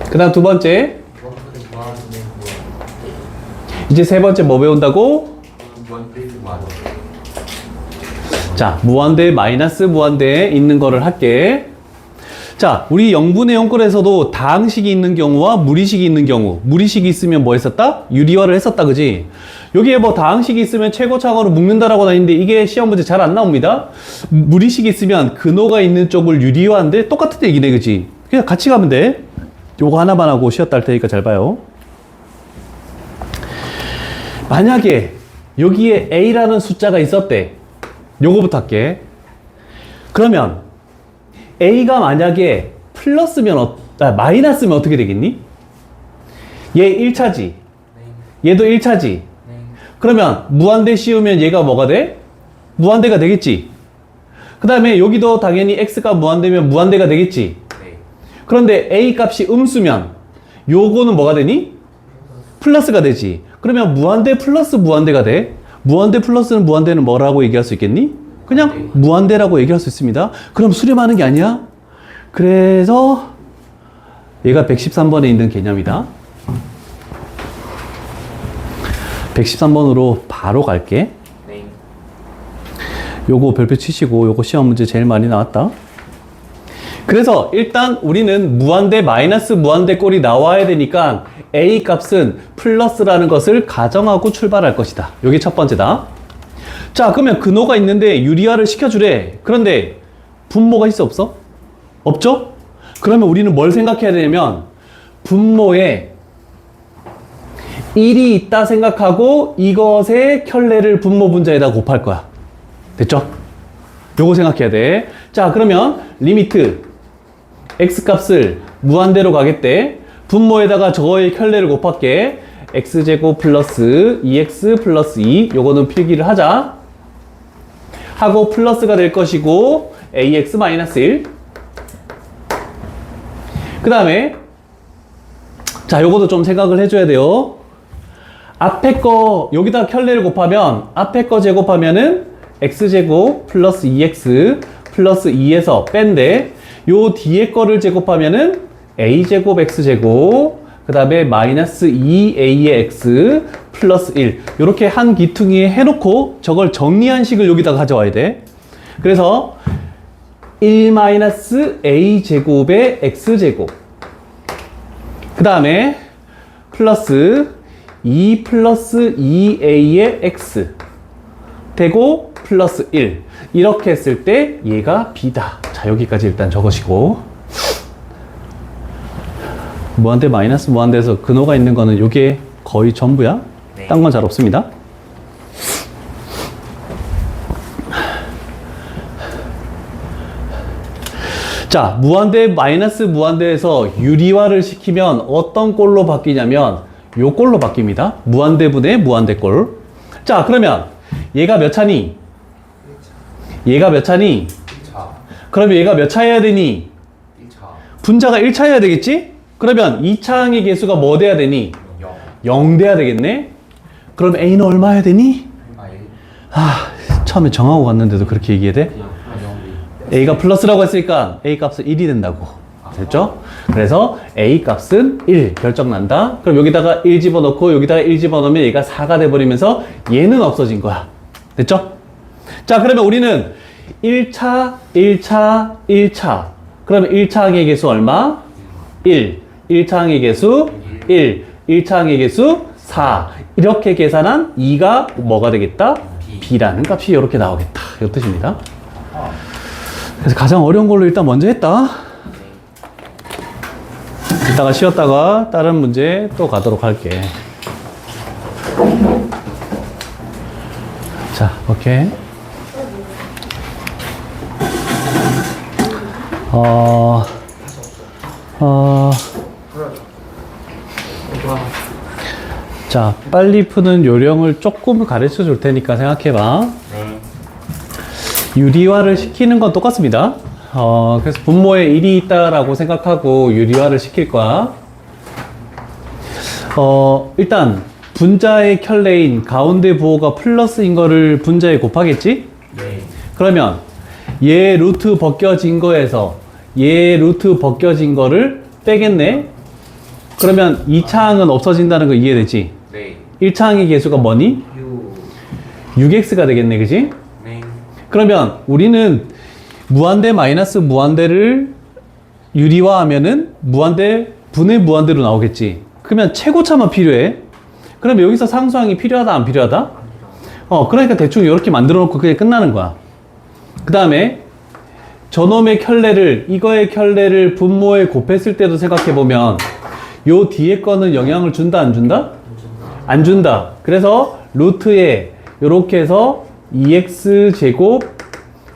그 다음 두 번째. 원분의 무한분의 무한. 이제 세 번째 뭐 배운다고? 무한 플레이트 무한. 자, 무한대 마이너스 무한대에 있는 거를 할게. 자, 우리 0분의 0꼴에서도 다항식이 있는 경우와 무리식이 있는 경우. 무리식이 있으면 뭐 했었다? 유리화를 했었다, 그지? 여기에 뭐 다항식이 있으면 최고차항으로 묶는다라고 다니는데 이게 시험 문제 잘 안 나옵니다. 무리식이 있으면 근호가 있는 쪽을 유리화하는데 똑같은 얘기네, 그지? 그냥 같이 가면 돼. 요거 하나만 하고 쉬었다 할 테니까 잘 봐요. 만약에 여기에 a라는 숫자가 있었대. 요거부터 할게. 그러면 a가 만약에 플러스면 마이너스면 어떻게 되겠니? 얘 1차지. 얘도 1차지. 네. 그러면 무한대 씌우면 얘가 뭐가 돼? 무한대가 되겠지. 그 다음에 여기도 당연히 x가 무한대면 무한대가 되겠지. 네. 그런데 a 값이 음수면 요거는 뭐가 되니? 플러스가 되지. 그러면 무한대 플러스 무한대가 돼. 무한대 플러스는 무한대는 뭐라고 얘기할 수 있겠니? 그냥 무한대라고 얘기할 수 있습니다. 그럼 수렴하는 게 아니야? 그래서 얘가 113번에 있는 개념이다. 113번으로 바로 갈게. 네. 요거 별표 치시고 요거 시험 문제 제일 많이 나왔다. 그래서 일단 우리는 무한대 마이너스 무한대 꼴이 나와야 되니까 a 값은 플러스라는 것을 가정하고 출발할 것이다. 요게 첫 번째다. 자, 그러면 근호가 있는데 유리화를 시켜주래. 그런데 분모가 있어 없어? 없죠? 그러면 우리는 뭘 생각해야 되냐면 분모에 1이 있다 생각하고 이것의 켤레를 분모 분자에다 곱할 거야. 됐죠? 요거 생각해야 돼. 자, 그러면 리미트 x값을 무한대로 가겠대. 분모에다가 저거의 켤레를 곱할게. x제곱 플러스 2x 플러스 2. 요거는 필기를 하자. 하고 플러스가 될 것이고 ax 마이너스 1. 그 다음에 자, 요것도 좀 생각을 해줘야 돼요. 앞에 거 여기다 켤레를 곱하면 앞에 거 제곱하면은 x제곱 플러스 2x 플러스 2에서 뺀데 요 뒤에 거를 제곱하면은 a제곱 x제곱 그 다음에 마이너스 2a의 x 플러스 1 이렇게 한 기퉁이에 해놓고 저걸 정리한 식을 여기다 가져와야 돼. 그래서 1 마이너스 a제곱의 x제곱 그 다음에 플러스 2 플러스 2a의 x 되고 플러스 1 이렇게 했을 때 얘가 b다. 자, 여기까지 일단 적으시고 무한대 마이너스 무한대에서 근호가 있는 거는 요게 거의 전부야. 네. 딴 건 잘 없습니다. 자, 무한대 마이너스 무한대에서 유리화를 시키면 어떤 꼴로 바뀌냐면 요 꼴로 바뀝니다. 무한대분의 무한대꼴. 자, 그러면 얘가 몇 차니? 얘가 몇 차니? 1차. 그러면 얘가 몇 차여야 되니? 1차. 분자가 1차여야 되겠지? 그러면 2차항의 개수가 뭐 돼야 되니? 0. 0 돼야 되겠네? 그럼 A는 얼마여야 되니? 1. 처음에 정하고 갔는데도 그렇게 얘기해야 돼? 그냥 0. A가 플러스라고 했으니까 A 값은 1이 된다고. 됐죠? 그래서 A 값은 1 결정난다. 그럼 여기다가 1 집어넣고 여기다가 1 집어넣으면 얘가 4가 돼버리면서 얘는 없어진 거야. 됐죠? 자, 그러면 우리는 1차, 1차, 1차. 그러면 1차항의 개수 얼마? 1. 1차항의 개수 1. 1차항의 개수 4. 이렇게 계산한 2가 뭐가 되겠다? B라는 값이 이렇게 나오겠다. 이 뜻입니다. 그래서 가장 어려운 걸로 일단 먼저 했다. 이따가 쉬었다가 다른 문제 또 가도록 할게. 자, 오케이. 자, 빨리 푸는 요령을 조금 가르쳐 줄 테니까 생각해 봐. 유리화를 시키는 건 똑같습니다. 그래서 분모에 1이 있다라고 생각하고 유리화를 시킬 거야. 일단 분자의 켤레인 가운데 부호가 플러스인 거를 분자에 곱하겠지? 네. 그러면 얘 루트 벗겨진 거에서 얘 루트 벗겨진 거를 빼겠네? 그러면 2차항은 없어진다는 거 이해되지? 네. 1차항의 개수가 뭐니? 6x가 되겠네, 그지? 네. 그러면 우리는 무한대 마이너스 무한대를 유리화하면은 무한대 분의 무한대로 나오겠지. 그러면 최고차만 필요해. 그러면 여기서 상수항이 필요하다, 안 필요하다? 그러니까 대충 이렇게 만들어 놓고 그게 끝나는 거야. 그 다음에 저놈의 켤레를, 이거의 켤레를 분모에 곱했을 때도 생각해 보면 요 뒤에 거는 영향을 준다, 안 준다? 안 준다. 그래서 루트에 요렇게 해서 2x 제곱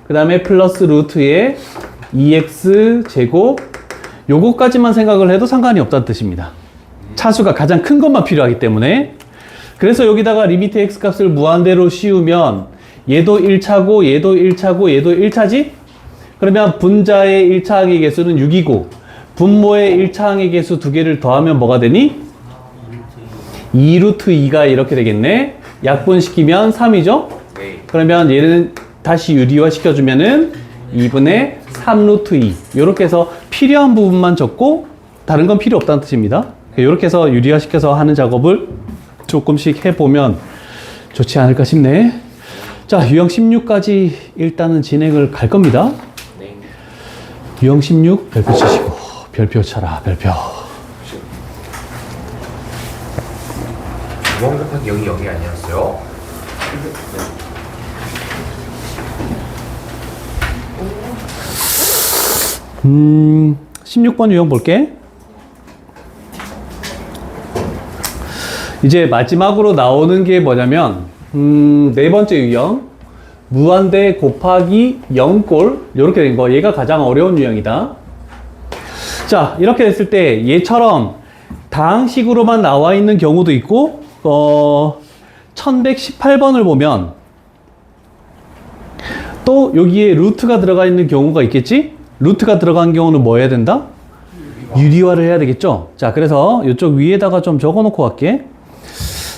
그 다음에 플러스 루트에 2x 제곱 요거까지만 생각을 해도 상관이 없다는 뜻입니다. 차수가 가장 큰 것만 필요하기 때문에. 그래서 여기다가 리미트 x 값을 무한대로 씌우면 얘도 1차고 얘도 1차고 얘도 1차지? 그러면 분자의 1차항의 개수는 6이고 분모의 1차항의 개수 두 개를 더하면 뭐가 되니? 2루트 2가 이렇게 되겠네. 약분시키면 3이죠? 네. 그러면 얘는 다시 유리화 시켜주면은 2분의 3루트 2. 요렇게 해서 필요한 부분만 적고 다른 건 필요 없다는 뜻입니다. 요렇게 해서 유리화 시켜서 하는 작업을 조금씩 해보면 좋지 않을까 싶네. 자, 유형 16까지 일단은 진행을 갈 겁니다. 네. 유형 16 별표 치시고 별표 쳐라, 별표. 5번 곱하기 0이 0이 아니었어요? 16번 유형 볼게. 이제 마지막으로 나오는 게 뭐냐면 네 번째 유형 무한대 곱하기 0꼴 이렇게 된 거. 얘가 가장 어려운 유형이다. 자, 이렇게 됐을 때 얘처럼 다항식으로만 나와 있는 경우도 있고 1118번을 보면 또 여기에 루트가 들어가 있는 경우가 있겠지? 루트가 들어간 경우는 뭐 해야 된다? 유리화를 해야 되겠죠? 자, 그래서 이쪽 위에다가 좀 적어 놓고 갈게.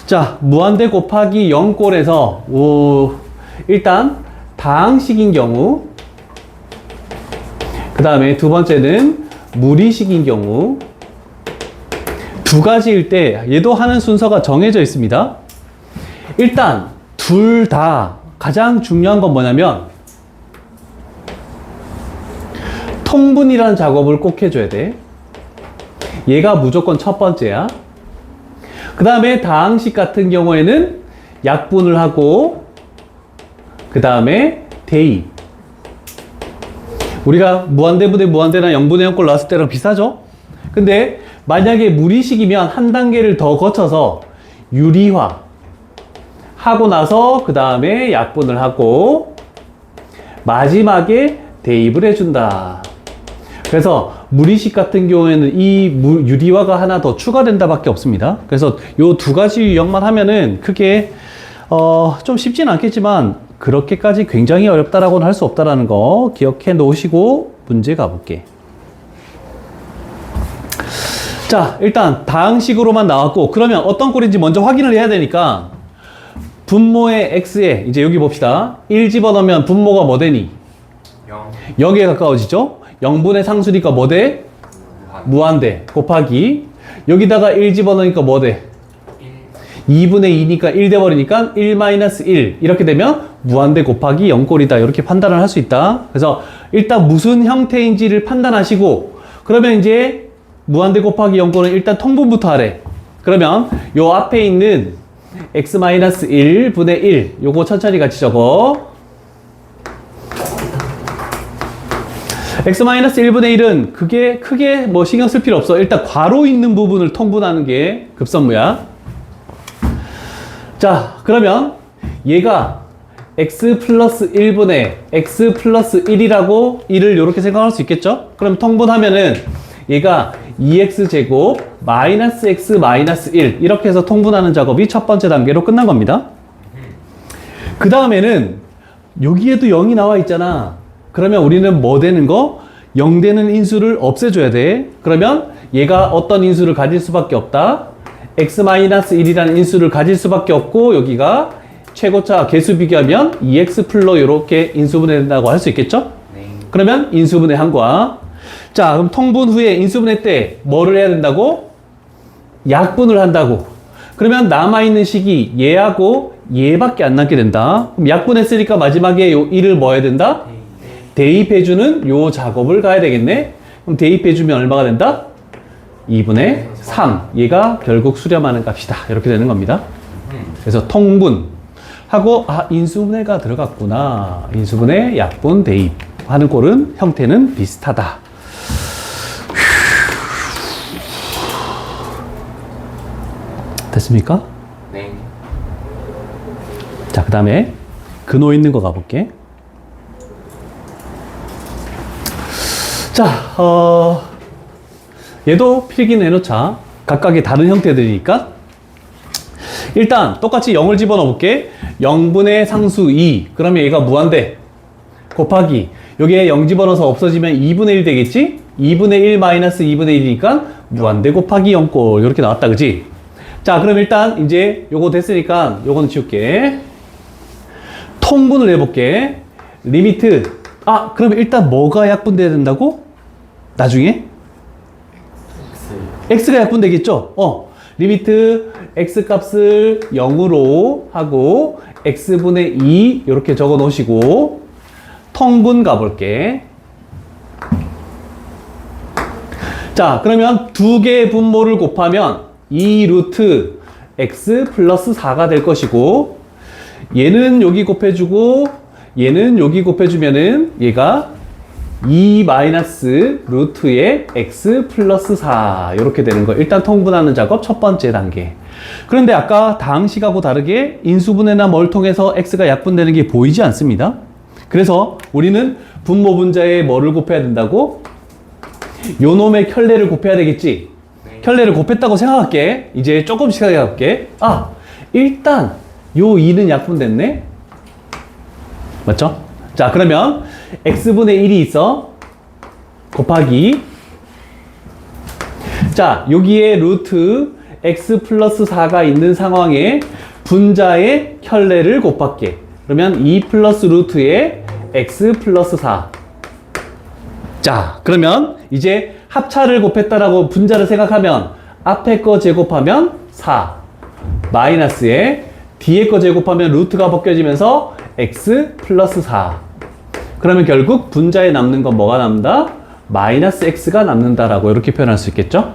자, 무한대 곱하기 0꼴에서 일단 다항식인 경우, 그 다음에 두 번째는 무리식인 경우, 두 가지일 때 얘도 하는 순서가 정해져 있습니다. 일단 둘 다 가장 중요한 건 뭐냐면 통분이라는 작업을 꼭 해줘야 돼. 얘가 무조건 첫 번째야. 그 다음에 다항식 같은 경우에는 약분을 하고 그 다음에 대입. 우리가 무한대분의 무한대나 0분의 0꼴 나왔을 때랑 비슷하죠? 근데 만약에 무리식이면 한 단계를 더 거쳐서 유리화 하고 나서 그 다음에 약분을 하고 마지막에 대입을 해준다. 그래서 무리식 같은 경우에는 이 유리화가 하나 더 추가된다 밖에 없습니다. 그래서 요 두 가지 유형만 하면은 크게 좀 쉽진 않겠지만 그렇게까지 굉장히 어렵다라고는 할 수 없다라는 거 기억해 놓으시고 문제 가볼게. 자, 일단 다항식으로만 나왔고, 그러면 어떤 꼴인지 먼저 확인을 해야 되니까 분모의 x에 이제 여기 봅시다. 1 집어넣으면 분모가 뭐 되니? 0 0에 가까워지죠? 0분의 상수니까 뭐 돼? 무한대 곱하기 여기다가 1 집어넣으니까 뭐 돼? 2분의 2니까 1 돼버리니까 1-1 이렇게 되면 무한대 곱하기 0꼴이다 이렇게 판단을 할 수 있다. 그래서 일단 무슨 형태인지를 판단하시고 그러면 이제 무한대 곱하기 0꼴은 일단 통분부터 하래. 그러면 요 앞에 있는 x-1분의 1 요거 천천히 같이 적어. x-1분의 1은 그게 크게 뭐 신경 쓸 필요 없어. 일단 괄호 있는 부분을 통분하는 게 급선무야. 자, 그러면 얘가 x 플러스 1분의 x 플러스 1이라고 1을 이렇게 생각할 수 있겠죠? 그럼 통분하면은 얘가 2x제곱 마이너스 x 마이너스 1 이렇게 해서 통분하는 작업이 첫 번째 단계로 끝난 겁니다. 그 다음에는 여기에도 0이 나와 있잖아. 그러면 우리는 뭐 되는 거? 0 되는 인수를 없애줘야 돼. 그러면 얘가 어떤 인수를 가질 수밖에 없다? x-1이라는 인수를 가질 수밖에 없고 여기가 최고차 개수 비교하면 2x 플러 이렇게 인수분해 된다고 할 수 있겠죠? 네. 그러면 인수분해 한 거야. 자, 그럼 통분 후에 인수분해 때 뭐를 해야 된다고? 약분을 한다고. 그러면 남아있는 식이 얘하고 얘밖에 안 남게 된다. 그럼 약분했으니까 마지막에 요 1을 뭐 해야 된다? 대입해주는 요 작업을 가야 되겠네. 그럼 대입해주면 얼마가 된다? 2분의 3. 얘가 결국 수렴하는 값이다. 이렇게 되는 겁니다. 그래서 통분하고 인수분해가 들어갔구나. 인수분해, 약분, 대입 하는 꼴은 형태는 비슷하다. 됐습니까? 네. 자, 그 다음에 근호 있는 거 가볼게. 자, 얘도 필기는 해놓자. 각각의 다른 형태들이니까. 일단 똑같이 0을 집어넣어 볼게. 0분의 상수 2. 그러면 얘가 무한대. 곱하기. 여기에 0 집어넣어서 없어지면 2분의 1 되겠지? 2분의 1 마이너스 2분의 1이니까 무한대 곱하기 0꼴. 이렇게 나왔다. 그지? 자, 그럼 일단 이제 요거 됐으니까 요거는 지울게. 통분을 해볼게. 리미트. 그럼 일단 뭐가 약분돼야 된다고? 나중에? x가 약분되겠죠? 리미트 x 값을 0으로 하고 x분의 2 이렇게 적어 놓으시고 통분 가볼게. 자, 그러면 두 개의 분모를 곱하면 2 루트 x 플러스 4가 될 것이고 얘는 여기 곱해주고 얘는 여기 곱해주면은 얘가 2 마이너스 루트의 x 플러스 4 이렇게 되는 거. 일단 통분하는 작업 첫 번째 단계. 그런데 아까 다항식하고 다르게 인수분해나 뭘 통해서 x가 약분되는 게 보이지 않습니다. 그래서 우리는 분모 분자에 뭐를 곱해야 된다고? 요 놈의 켤레를 곱해야 되겠지. 켤레를 곱했다고 생각할게. 이제 조금씩 생각해볼게. 일단 요 2는 약분됐네. 맞죠? 자, 그러면 x분의 1이 있어. 곱하기. 자, 여기에 루트 x 플러스 4가 있는 상황에 분자의 켤레를 곱할게. 그러면 2 플러스 루트의 x 플러스 4. 자, 그러면 이제 합차를 곱했다라고 분자를 생각하면 앞에 거 제곱하면 4 마이너스에 뒤에 거 제곱하면 루트가 벗겨지면서 x 플러스 4. 그러면 결국 분자에 남는 건 뭐가 남는다? 마이너스 x가 남는다라고 이렇게 표현할 수 있겠죠?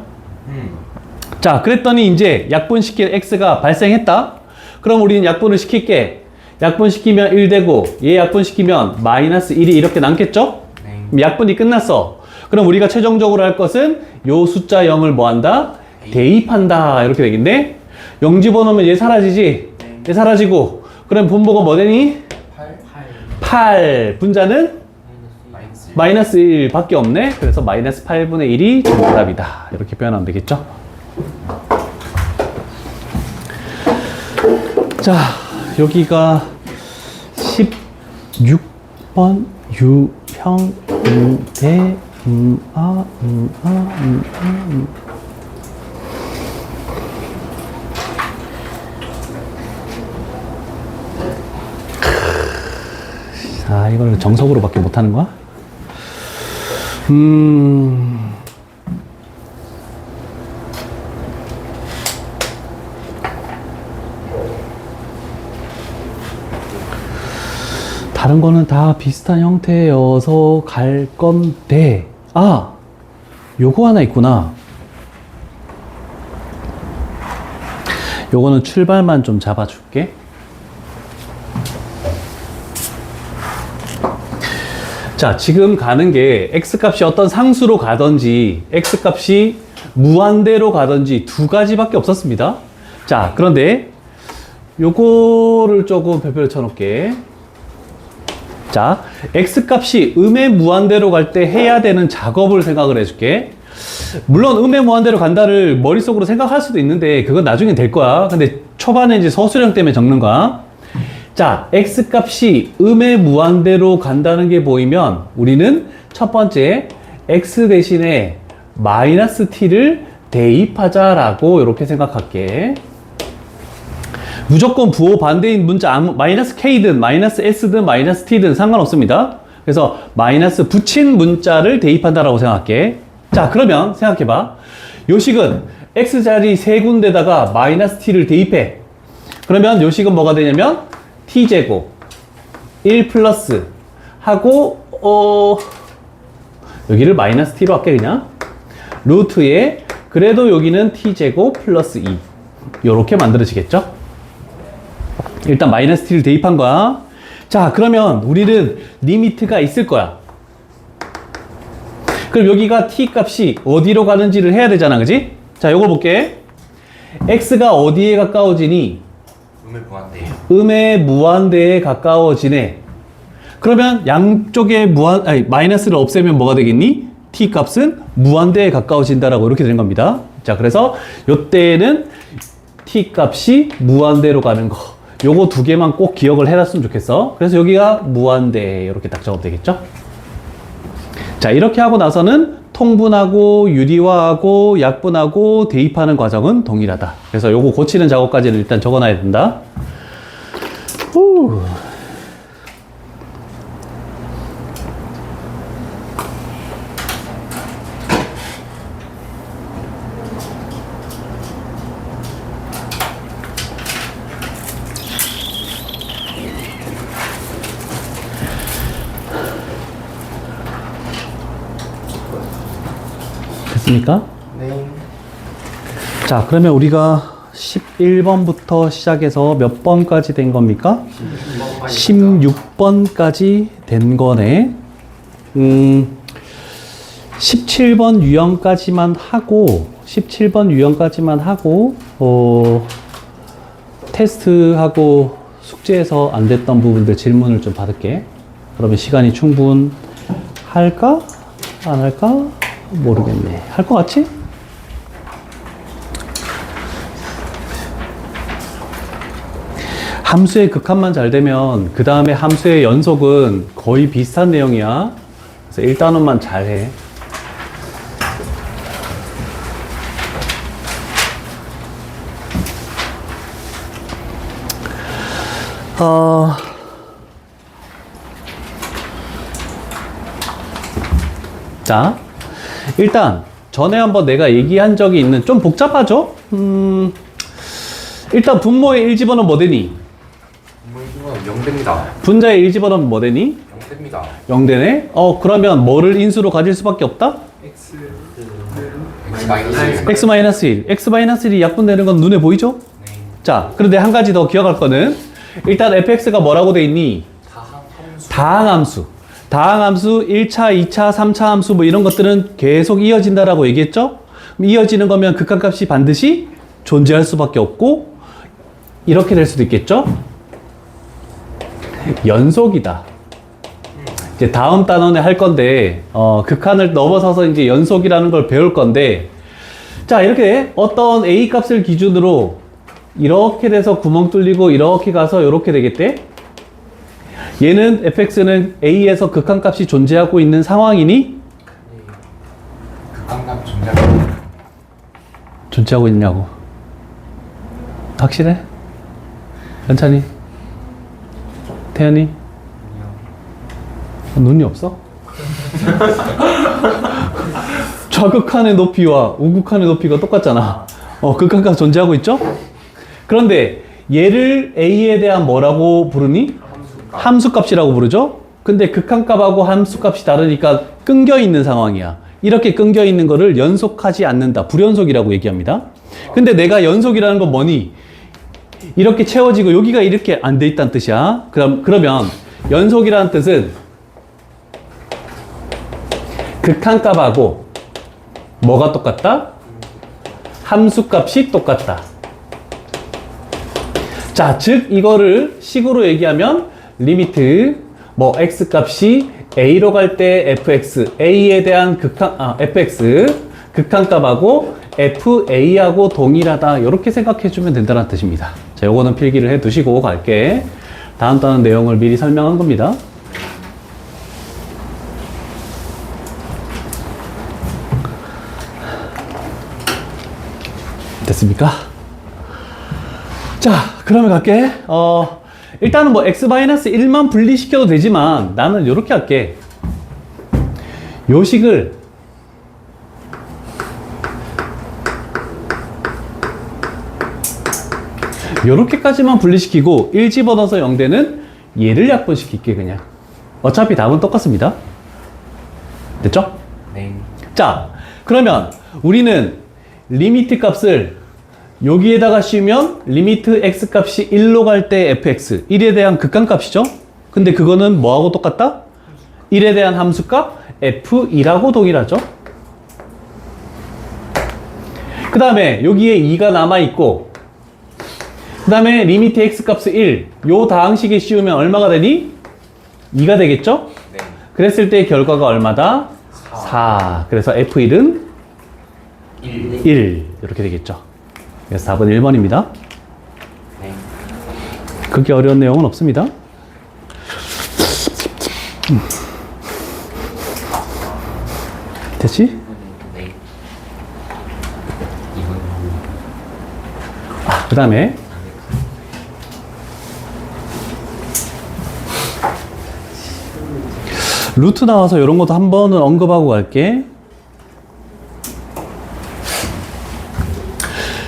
자, 그랬더니 이제 약분시킬 x가 발생했다. 그럼 우리는 약분을 시킬게. 약분시키면 1 되고 얘 약분시키면 마이너스 1이 이렇게 남겠죠? 네. 그럼 약분이 끝났어. 그럼 우리가 최종적으로 할 것은 요 숫자 0을 뭐 한다? 대입한다. 이렇게 되겠네. 0 집어넣으면 얘 사라지지? 얘 사라지고 그럼 분모가 뭐 되니? 8. 분자는? 마이너스 마이너스 1밖에 없네. 그래서 마이너스 8분의 1이 정답이다. 이렇게 표현하면 되겠죠. 자, 여기가 16번 유형 대 자, 이걸 정석으로밖에 못하는 거야? 다른 거는 다 비슷한 형태여서 갈 건데, 아! 요거 하나 있구나. 요거는 출발만 좀 잡아줄게. 자, 지금 가는 게 x값이 어떤 상수로 가든지 x값이 무한대로 가든지 두 가지밖에 없었습니다. 자, 그런데 요거를 조금 별표를 쳐놓을게. 자, x값이 음의 무한대로 갈 때 해야 되는 작업을 생각을 해줄게. 물론 음의 무한대로 간다를 머릿속으로 생각할 수도 있는데 그건 나중에 될 거야. 근데 초반에 이제 서술형 때문에 적는 거야. 자, x값이 음의 무한대로 간다는 게 보이면 우리는 첫 번째 x 대신에 마이너스 t를 대입하자라고 이렇게 생각할게. 무조건 부호 반대인 문자 마이너스 k든 마이너스 s든 마이너스 t든 상관없습니다. 그래서 마이너스 붙인 문자를 대입한다라고 생각할게. 자, 그러면 생각해봐. 요식은 x자리 세 군데다가 마이너스 t를 대입해. 그러면 요식은 뭐가 되냐면 t제곱 1 플러스 하고 여기를 마이너스 t로 할게. 그냥 루트에 그래도 여기는 t제곱 플러스 2 요렇게 만들어지겠죠. 일단 마이너스 t를 대입한 거야. 자, 그러면 우리는 리미트가 있을 거야. 그럼 여기가 t 값이 어디로 가는지를 해야 되잖아, 그지? 자, 요걸 볼게. x가 어디에 가까워지니? 음을 보았대요. 음의 무한대에 가까워지네. 그러면 양쪽에 마이너스를 없애면 뭐가 되겠니? t 값은 무한대에 가까워진다라고 이렇게 되는 겁니다. 자, 그래서 요때는 t 값이 무한대로 가는 거. 요거 두 개만 꼭 기억을 해놨으면 좋겠어. 그래서 여기가 무한대 이렇게 딱 적으면 되겠죠. 자, 이렇게 하고 나서는 통분하고 유리화하고 약분하고 대입하는 과정은 동일하다. 그래서 요거 고치는 작업까지는 일단 적어놔야 된다. 후. 됐습니까? 네. 자, 그러면 우리가 11번부터 시작해서 몇 번까지 된 겁니까? 16번까지 된 거네. 17번 유형까지만 하고, 17번 유형까지만 하고, 테스트하고 숙제에서 안 됐던 부분들 질문을 좀 받을게. 그러면 시간이 충분할까? 안 할까? 모르겠네. 할 것 같지? 함수의 극한만 잘 되면 그 다음에 함수의 연속은 거의 비슷한 내용이야. 그래서 1단원만 잘 해. 자, 일단 전에 한번 내가 얘기한 적이 있는, 좀 복잡하죠? 일단 분모의 1 집어넣으면 뭐 되니? 분모의 0됩니다. 분자의 1 집어넣으면 뭐 되니? 0됩니다. 0 되네? 그러면 뭐를 인수로 가질 수밖에 없다? x 마이너스 x-1이 약분되는 건 눈에 보이죠? 네. 자, 그런데 한 가지 더 기억할 거는, 일단 fx가 뭐라고 돼 있니? 다항함수. 다항함수 1차, 2차, 3차 함수 뭐 이런 것들은 계속 이어진다라고 얘기했죠? 이어지는 거면 극한값이 반드시 존재할 수밖에 없고 이렇게 될 수도 있겠죠? 연속이다. 이제 다음 단원에 할 건데, 극한을 넘어서서 이제 연속이라는 걸 배울 건데, 자, 이렇게 어떤 A 값을 기준으로 이렇게 돼서 구멍 뚫리고 이렇게 가서 이렇게 되겠대? 얘는 fx는 A에서 극한값이 존재하고 있는 상황이니? 극한값 존재하고 존재하고 있냐고. 확실해? 연찬이? 태연이? 눈이 없어? 좌극한의 높이와 우극한의 높이가 똑같잖아. 극한값 존재하고 있죠? 그런데 얘를 A에 대한 뭐라고 부르니? 함수값이라고 부르죠? 근데 극한값하고 함수값이 다르니까 끊겨 있는 상황이야. 이렇게 끊겨 있는 거를 연속하지 않는다. 불연속이라고 얘기합니다. 근데 내가 연속이라는 건 뭐니? 이렇게 채워지고 여기가 이렇게 안 돼 있다는 뜻이야. 그러면 연속이라는 뜻은 극한값하고 뭐가 똑같다? 함수값이 똑같다. 자, 즉 이거를 식으로 얘기하면 리미트 뭐 x값이 a로 갈 때 fx, a에 대한 fx 극한값하고 fa하고 동일하다. 이렇게 생각해 주면 된다는 뜻입니다. 자, 요거는 필기를 해 두시고 갈게. 다음 단원 내용을 미리 설명한 겁니다. 됐습니까? 자, 그러면 갈게. 일단은 뭐 x-1만 분리시켜도 되지만 나는 이렇게 할게. 요 식을 요렇게까지만 분리시키고 1 집어넣어서 0되는 얘를 약분시킬게 그냥. 어차피 답은 똑같습니다. 됐죠? 네. 자, 그러면 우리는 리미트 값을 여기에다가 씌우면 리미트 x 값이 1로 갈 때 fx 1에 대한 극한값이죠. 근데 그거는 뭐하고 똑같다? 1에 대한 함수값 f2라고 동일하죠. 그 다음에 여기에 2가 남아있고 그 다음에 리미트 x 값을 1 요 다항식에 씌우면 얼마가 되니? 2가 되겠죠? 네. 그랬을 때 결과가 얼마다? 4. 그래서 f1은 1 이렇게 되겠죠. 그래서 답은 1번입니다. 네. 그렇게 어려운 내용은 없습니다. 됐지? 네. 그 다음에 루트 나와서 이런 것도 한 번은 언급하고 갈게.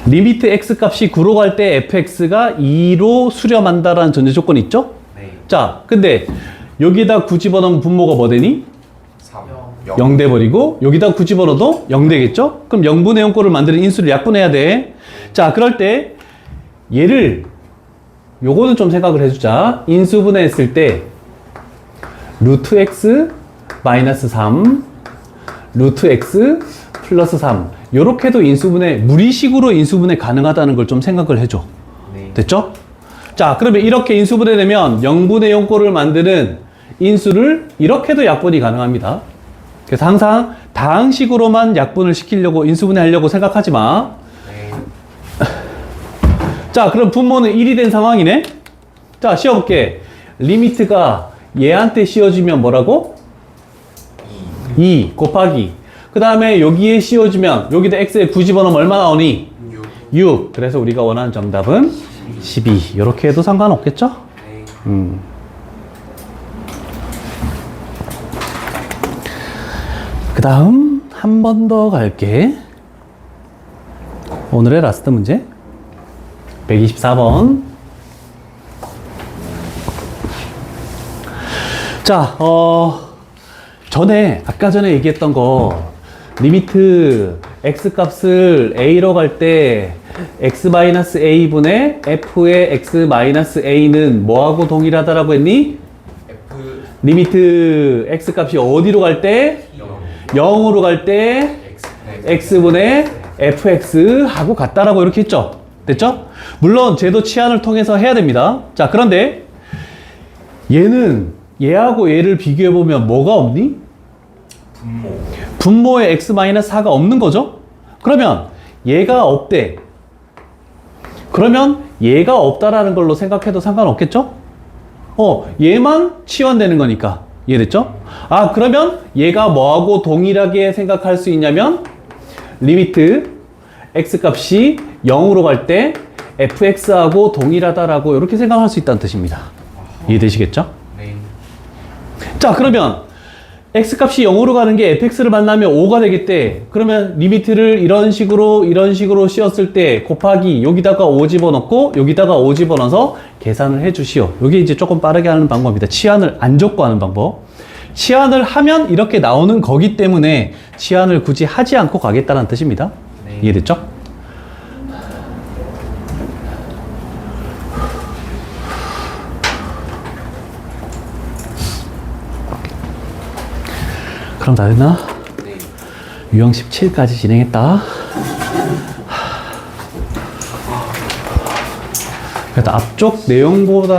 리미트 x 값이 9로 갈 때 fx가 2로 수렴한다라는 전제 조건 있죠? 네. 자, 근데 여기다 9 집어넣으면 분모가 뭐 되니? 3. 0 돼버리고 여기다 9 집어넣어도 0 되겠죠? 그럼 0분의 0꼴을 만드는 인수를 약분해야 돼. 자, 그럴 때 얘를 요거는 좀 생각을 해주자. 인수분해했을 때 루트 x 마이너스 3 루트 x 플러스 3 요렇게도 인수분해 무리식으로 인수분해 가능하다는 걸 좀 생각을 해줘. 네. 됐죠? 자, 그러면 이렇게 인수분해 되면 0분의 0꼴을 만드는 인수를 이렇게도 약분이 가능합니다. 그래서 항상 다항식으로만 약분을 시키려고 인수분해 하려고 생각하지 마. 네. 자, 그럼 분모는 1이 된 상황이네? 자, 씌워볼게. 리미트가 얘한테 씌워지면 뭐라고? 2 곱하기. 그 다음에 여기에 씌워지면 여기다 x에 9 집어넣으면 얼마 나오니? 6. 그래서 우리가 원하는 정답은 12. 이렇게 해도 상관없겠죠? 네. 그 다음 한 번 더 갈게. 오늘의 라스트 문제 124번. 자, 아까 전에 얘기했던 거 리미트 x 값을 a로 갈 때 x-a분의 f의 x-a는 뭐하고 동일하다라고 했니? F 리미트 x 값이 어디로 갈 때? 0으로 갈 때 x분의 fx 하고 같다라고 이렇게 했죠. 됐죠? 물론 제도 치환을 통해서 해야 됩니다. 자, 그런데 얘는 얘하고 얘를 비교해보면 뭐가 없니? 분모. 분모에 x-4가 없는 거죠? 그러면 얘가 없대. 그러면 얘가 없다라는 걸로 생각해도 상관없겠죠? 얘만 치환되는 거니까. 이해됐죠? 아, 그러면 얘가 뭐하고 동일하게 생각할 수 있냐면 리미트 x값이 0으로 갈 때 fx하고 동일하다라고 이렇게 생각할 수 있다는 뜻입니다. 이해되시겠죠? 네. 자, 그러면 x값이 0으로 가는 게 fx를 만나면 5가 되겠대. 그러면 리미트를 이런 식으로 씌웠을 때 곱하기 여기다가 5 집어넣고 여기다가 5 집어넣어서 계산을 해 주시오. 이게 이제 조금 빠르게 하는 방법입니다. 치환을 안 줬고 하는 방법. 치환을 하면 이렇게 나오는 거기 때문에 치환을 굳이 하지 않고 가겠다는 뜻입니다. 네. 이해됐죠? 그럼 다 됐나? 네. 유형 17까지 진행했다. 그래도 앞쪽 내용보다